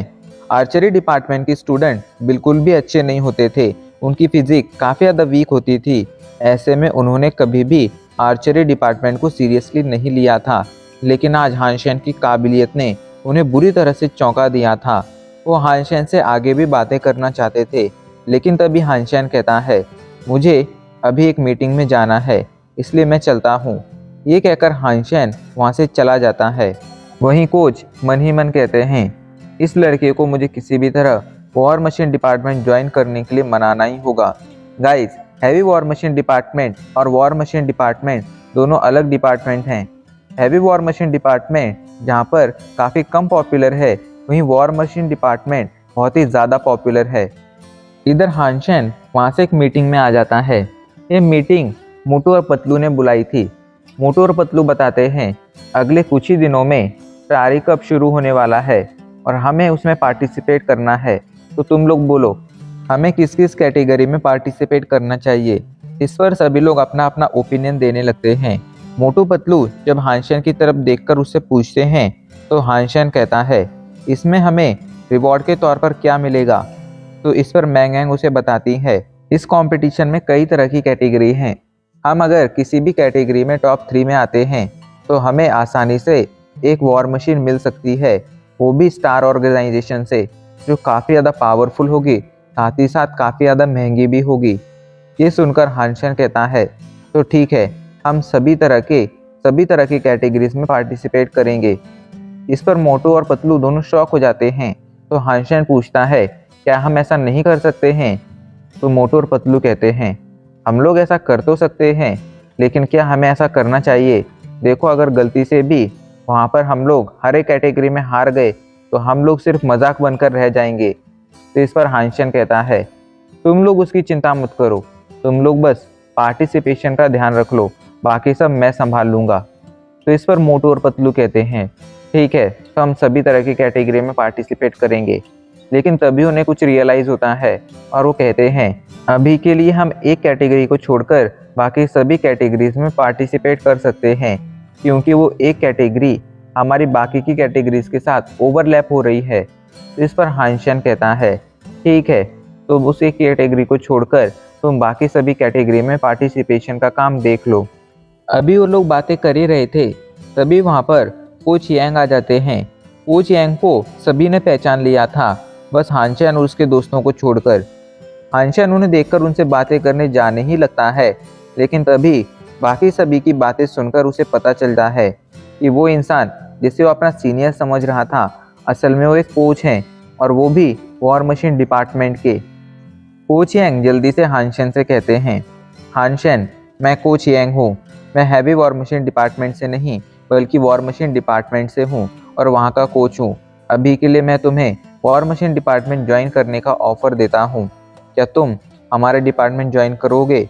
आर्चरी डिपार्टमेंट के स्टूडेंट बिल्कुल भी अच्छे नहीं होते थे, उनकी फिजिक काफ़ी ज़्यादा वीक होती थी। ऐसे में उन्होंने कभी भी आर्चरी डिपार्टमेंट को सीरियसली नहीं लिया था। लेकिन आज हानशैन की काबिलियत ने उन्हें बुरी तरह से चौंका दिया था। वो हानशैन से आगे भी बातें करना चाहते थे, लेकिन तभी हानशैन कहता है, मुझे अभी एक मीटिंग में जाना है, इसलिए मैं चलता हूँ। ये कहकर हानशैन वहाँ से चला जाता है। वहीं कोच मन ही मन कहते हैं, इस लड़के को मुझे किसी भी तरह वॉर मशीन डिपार्टमेंट ज्वाइन करने के लिए मनाना ही होगा। Guys, heavy war machine department और वॉर मशीन डिपार्टमेंट दोनों अलग डिपार्टमेंट हैं। हैवी वॉर मशीन डिपार्टमेंट जहाँ पर काफ़ी कम पॉपुलर है, वहीं वॉर मशीन डिपार्टमेंट बहुत ही ज़्यादा पॉपुलर है। इधर हानशैन वहाँ से एक मीटिंग में आ जाता है। ये मीटिंग मोटू और पतलू ने बुलाई थी। मोटू और पतलू बताते हैं, अगले कुछ ही दिनों में प्रारी कप शुरू होने वाला है और हमें उसमें पार्टिसिपेट करना है। तो तुम लोग बोलो, हमें किस किस कैटेगरी में पार्टिसिपेट करना चाहिए? इस पर सभी लोग अपना अपना ओपिनियन देने लगते हैं। मोटू पतलू जब हानशैन की तरफ देखकर उससे पूछते हैं तो हानशैन कहता है, इसमें हमें रिवॉर्ड के तौर पर क्या मिलेगा? तो इस पर मैंग यांग उसे बताती है, इस कंपटीशन में कई तरह की कैटेगरी हैं। हम अगर किसी भी कैटेगरी में टॉप 3 में आते हैं तो हमें आसानी से एक वॉर मशीन मिल सकती है, वो भी स्टार ऑर्गेनाइजेशन से, जो काफ़ी ज़्यादा पावरफुल होगी, साथ ही साथ काफ़ी ज़्यादा महंगी भी होगी। ये सुनकर हानशैन कहता है, तो ठीक है, हम सभी तरह की कैटेगरीज में पार्टिसिपेट करेंगे। इस पर मोटू और पतलू दोनों शॉक हो जाते हैं। तो हानशैन पूछता है, क्या हम ऐसा नहीं कर सकते हैं? तो मोटू और पतलू कहते हैं, हम लोग ऐसा कर तो सकते हैं, लेकिन क्या हमें ऐसा करना चाहिए? देखो, अगर गलती से भी वहाँ पर हम लोग हर एक कैटेगरी में हार गए तो हम लोग सिर्फ मजाक बनकर रह जाएंगे। तो इस पर हानशैन कहता है, तुम लोग उसकी चिंता मत करो, तुम लोग बस पार्टिसिपेशन का ध्यान रख लो, बाकी सब मैं संभाल लूँगा। तो इस पर मोटू और पतलू कहते हैं, ठीक है, तो हम सभी तरह की कैटेगरी में पार्टिसिपेट करेंगे। लेकिन तभी उन्हें कुछ रियलाइज़ होता है और वो कहते हैं, अभी के लिए हम एक कैटेगरी को छोड़कर बाकी सभी कैटेगरीज में पार्टिसिपेट कर सकते हैं, क्योंकि वो एक कैटेगरी हमारी बाकी की कैटेगरीज के साथ ओवरलैप हो रही है। तो इस पर हानशन कहता है, ठीक है, तो उस एक कैटेगरी को छोड़कर तुम बाकी सभी कैटेगरी में पार्टिसिपेशन का काम देख लो। अभी वो लोग बातें कर ही रहे थे, तभी वहाँ पर कोच यांग आ जाते हैं। कोच यांग को सभी ने पहचान लिया था, बस हानशन और उसके दोस्तों को छोड़कर। हानशन उन्हें देखकर उनसे बातें करने जाने ही लगता है, लेकिन तभी बाकी सभी की बातें सुनकर उसे पता चलता है कि वो इंसान जिसे वो अपना सीनियर समझ रहा था, असल में वो एक कोच हैं, और वो भी वॉर मशीन डिपार्टमेंट के। कोच यांग जल्दी से हानशन से कहते हैं, हानशन, मैं कोच यांग हूँ। मैं हैवी वॉर मशीन डिपार्टमेंट से नहीं, बल्कि वॉर मशीन डिपार्टमेंट से हूँ और वहाँ का कोच हूँ। अभी के लिए मैं तुम्हें वॉर मशीन डिपार्टमेंट ज्वाइन करने का ऑफ़र देता हूँ। क्या तुम हमारे डिपार्टमेंट ज्वाइन करोगे?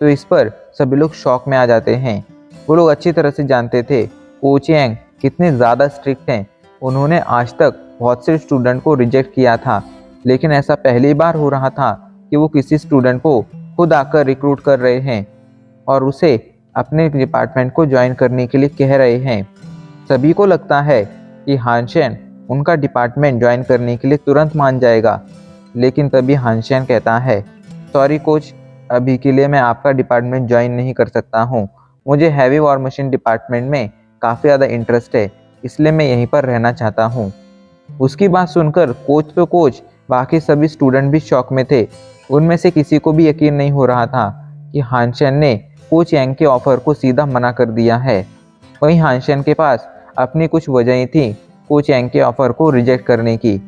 तो इस पर सभी लोग शॉक में आ जाते हैं। वो लोग अच्छी तरह से जानते थे कोच यांग कितने ज़्यादा स्ट्रिक्ट हैं। उन्होंने आज तक बहुत से स्टूडेंट को रिजेक्ट किया था, लेकिन ऐसा पहली बार हो रहा था कि वो किसी स्टूडेंट को खुद आकर रिक्रूट कर रहे हैं और उसे अपने डिपार्टमेंट को ज्वाइन करने के लिए कह रहे हैं। सभी को लगता है कि हानशन उनका डिपार्टमेंट ज्वाइन करने के लिए तुरंत मान जाएगा, लेकिन तभी हानशन कहता है, सॉरी कोच, अभी के लिए मैं आपका डिपार्टमेंट ज्वाइन नहीं कर सकता हूँ। मुझे हैवी वॉर मशीन डिपार्टमेंट में काफ़ी ज़्यादा इंटरेस्ट है, इसलिए मैं यहीं पर रहना चाहता हूँ। उसकी बात सुनकर कोच तो कोच, बाकी सभी स्टूडेंट भी शॉक में थे। उनमें से किसी को भी यकीन नहीं हो रहा था कि हानशन ने कोच यांग के ऑफर को सीधा मना कर दिया है। वहीं हानशन के पास अपनी कुछ वजहें थी कोच यांग के ऑफर को रिजेक्ट करने की।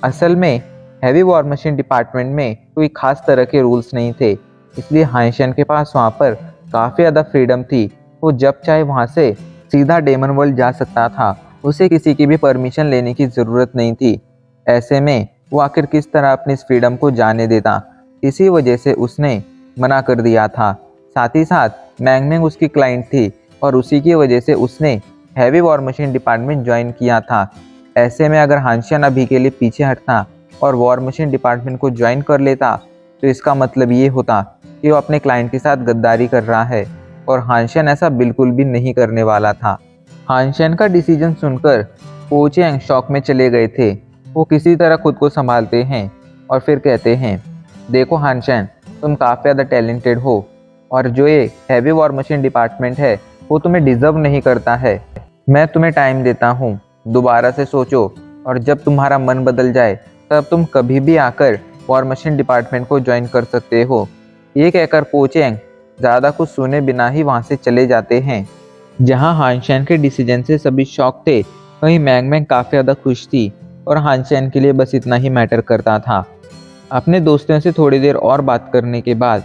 असल में हैवी वॉर मशीन डिपार्टमेंट में कोई खास तरह के रूल्स नहीं थे, इसलिए हानशन के पास वहाँ पर काफ़ी ज़्यादा फ्रीडम थी। वो जब चाहे वहाँ से सीधा डेमन वर्ल्ड जा सकता था, उसे किसी की भी परमिशन लेने की ज़रूरत नहीं थी। ऐसे में वो आखिर किस तरह अपनी इस फ्रीडम को जाने देता, इसी वजह से उसने मना कर दिया था। साथ ही साथ मैंग मैंग उसकी क्लाइंट थी और उसी की वजह से उसने heavy war machine department join किया था। ऐसे में अगर हानशन अभी के लिए पीछे हटता और वॉर मशीन डिपार्टमेंट को ज्वाइन कर लेता, तो इसका मतलब ये होता कि वो अपने क्लाइंट के साथ गद्दारी कर रहा है, और हानशन ऐसा बिल्कुल भी नहीं करने वाला था। हानशन का डिसीजन सुनकर कोच यांग शॉक में चले गए थे। वो किसी तरह खुद को संभालते हैं और फिर कहते हैं, देखो हानशन, तुम काफ़ी ज़्यादा टैलेंटेड हो, और जो ये हैवी वॉर मशीन डिपार्टमेंट है वो तुम्हें डिज़र्व नहीं करता है। मैं तुम्हें टाइम देता हूँ, दोबारा से सोचो, और जब तुम्हारा मन बदल जाए तब तुम कभी भी आकर वॉर मशीन डिपार्टमेंट को ज्वाइन कर सकते हो। ये कहकर कोच यांग ज़्यादा कुछ सुने बिना ही वहाँ से चले जाते हैं। जहाँ हानशन के डिसीजन से सभी शॉक थे, वहीं मैंग मैंग काफ़ी ज़्यादा खुश थी और हानशन के लिए बस इतना ही मैटर करता था। अपने दोस्तों से थोड़ी देर और बात करने के बाद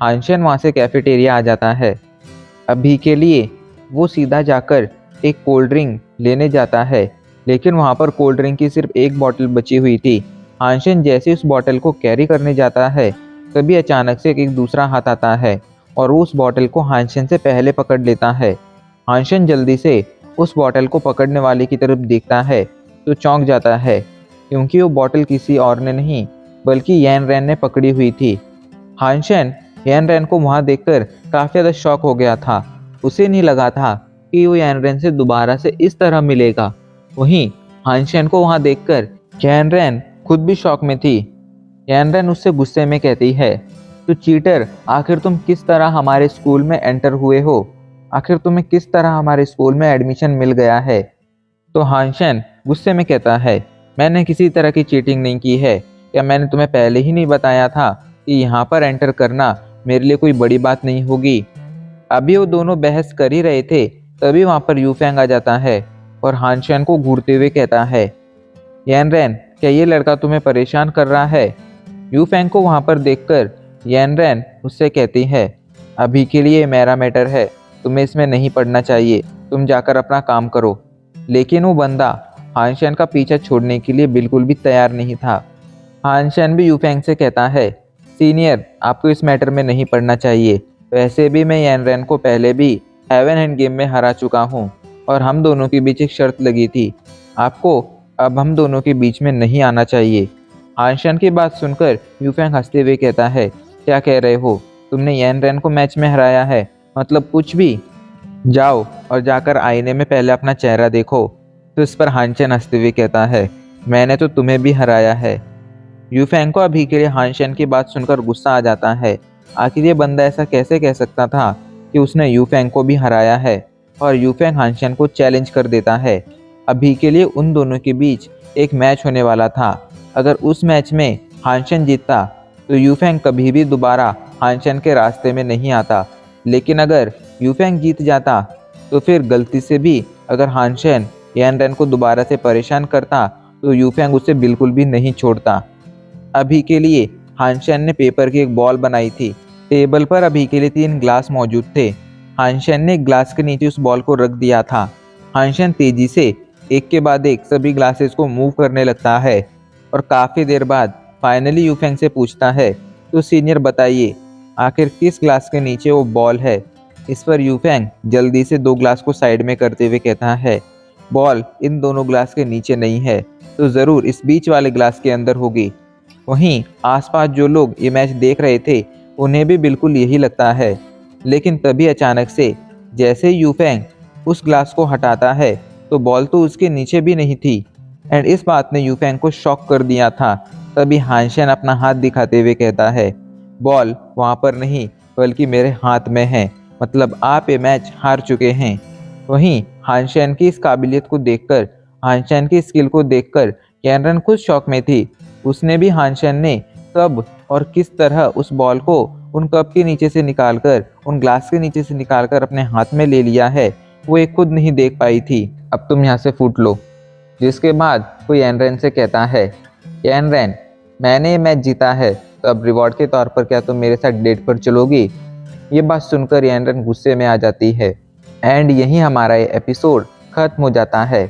हानशन वहाँ से कैफेटेरिया आ जाता है। अभी के लिए वो सीधा जाकर एक कोल्ड ड्रिंक लेने जाता है, लेकिन वहाँ पर कोल्ड ड्रिंक की सिर्फ एक बॉटल बची हुई थी। हानशन जैसे उस बॉटल को कैरी करने जाता है, तभी अचानक से एक दूसरा हाथ आता है और वो उस बॉटल को हानशन से पहले पकड़ लेता है। हानशन जल्दी से उस बॉटल को पकड़ने वाले की तरफ देखता है तो चौंक जाता है, क्योंकि वो बॉटल किसी और ने नहीं बल्कि यान रैन ने पकड़ी हुई थी। हानशन यान रैन को वहाँ देखकर काफ़ी ज़्यादा शॉक हो गया था। उसे नहीं लगा था कि वो यान रैन से दोबारा से इस तरह मिलेगा। वहीं हानशन को वहाँ देखकर यान रैन खुद भी शॉक में थी। यान रैन उससे गुस्से में कहती है, तो चीटर, आखिर तुम किस तरह हमारे स्कूल में एंटर हुए हो? आखिर तुम्हें किस तरह हमारे स्कूल में एडमिशन मिल गया है? तो हानशन गुस्से में कहता है, मैंने किसी तरह की चीटिंग नहीं की है। क्या मैंने तुम्हें पहले ही नहीं बताया था कि यहाँ पर एंटर करना मेरे लिए कोई बड़ी बात नहीं होगी? अभी वो दोनों बहस कर ही रहे थे, तभी वहाँ पर यूफैंग आ जाता है और हानशन को घूरते हुए कहता है, यान रैन, क्या ये लड़का तुम्हें परेशान कर रहा है? यूफैंग को वहाँ पर देखकर यान रैन उससे कहती है, अभी के लिए मेरा मैटर है, तुम्हें इसमें नहीं पड़ना चाहिए, तुम जाकर अपना काम करो। लेकिन वो बंदा हानशन का पीछा छोड़ने के लिए बिल्कुल भी तैयार नहीं था। हानशन भी यूफैंग से कहता है, सीनियर, आपको इस मैटर में नहीं पड़ना चाहिए। वैसे भी मैं यान रैन को पहले भी हेवन एंड गेम में हरा चुका हूँ। और हम दोनों के बीच एक शर्त लगी थी। आपको अब हम दोनों के बीच में नहीं आना चाहिए। हानशन की बात सुनकर यूफेंग हंसते हुए कहता है, क्या कह रहे हो? तुमने यान रैन को मैच में हराया है? मतलब कुछ भी? जाओ और जाकर आईने में पहले अपना चेहरा देखो। तो इस पर हानशन हंसते हुए कहता है, मैंने तो तुम्हें भी हराया है। यूफेंग को अभी के लिए हानशन की बात सुनकर गुस्सा आ जाता है। आखिर ये बंदा ऐसा कैसे कह सकता था कि उसने यूफेंग को भी हराया है। और यूफेंग हानशन को चैलेंज कर देता है। अभी के लिए उन दोनों के बीच एक मैच होने वाला था। अगर उस मैच में हानशन जीतता तो यूफेंग कभी भी दोबारा हानशन के रास्ते में नहीं आता। लेकिन अगर यूफेंग जीत जाता तो फिर गलती से भी अगर हानशन यान रैन को दोबारा से परेशान करता तो यूफेंग उसे बिल्कुल भी नहीं छोड़ता। अभी के लिए हानशन ने पेपर की एक बॉल बनाई थी। टेबल पर अभी के लिए 3 ग्लास मौजूद थे। हानशन ने ग्लास के नीचे उस बॉल को रख दिया था। हानशन तेजी से एक के बाद एक सभी ग्लासेस को मूव करने लगता है और काफ़ी देर बाद फाइनली यूफेंग से पूछता है, तो सीनियर बताइए आखिर किस ग्लास के नीचे वो बॉल है? इस पर यूफेंग जल्दी से 2 ग्लास को साइड में करते हुए कहता है, बॉल इन दोनों ग्लास के नीचे नहीं है, तो ज़रूर इस बीच वाले ग्लास के अंदर होगी। वहीं आसपास जो लोग ये मैच देख रहे थे उन्हें भी बिल्कुल यही लगता है। लेकिन तभी अचानक से जैसे यूफेंग उस ग्लास को हटाता है तो बॉल तो उसके नीचे भी नहीं थी। एंड इस बात ने यूफेंग को शॉक कर दिया था। तभी हानशन अपना हाथ दिखाते हुए कहता है, बॉल वहाँ पर नहीं बल्कि मेरे हाथ में है, मतलब आप ये मैच हार चुके हैं। वहीं हानशन की इस काबिलियत को देखकर, हानशन की स्किल को देखकर कैनरन खुद शॉक में थी। उसने भी हानशन ने कब और किस तरह उस बॉल को उन कप के नीचे से निकालकर, उन ग्लास के नीचे से निकालकर अपने हाथ में ले लिया है, वो एक खुद नहीं देख पाई थी। अब तुम यहाँ से फूट लो। जिसके बाद वो यान रैन से कहता है, यान रैन मैंने ये मैच जीता है, तो अब रिवॉर्ड के तौर पर क्या तुम मेरे साथ डेट पर चलोगी? ये बात सुनकर यान रैन गुस्से में आ जाती है। एंड यहीं हमारा ये एपिसोड खत्म हो जाता है।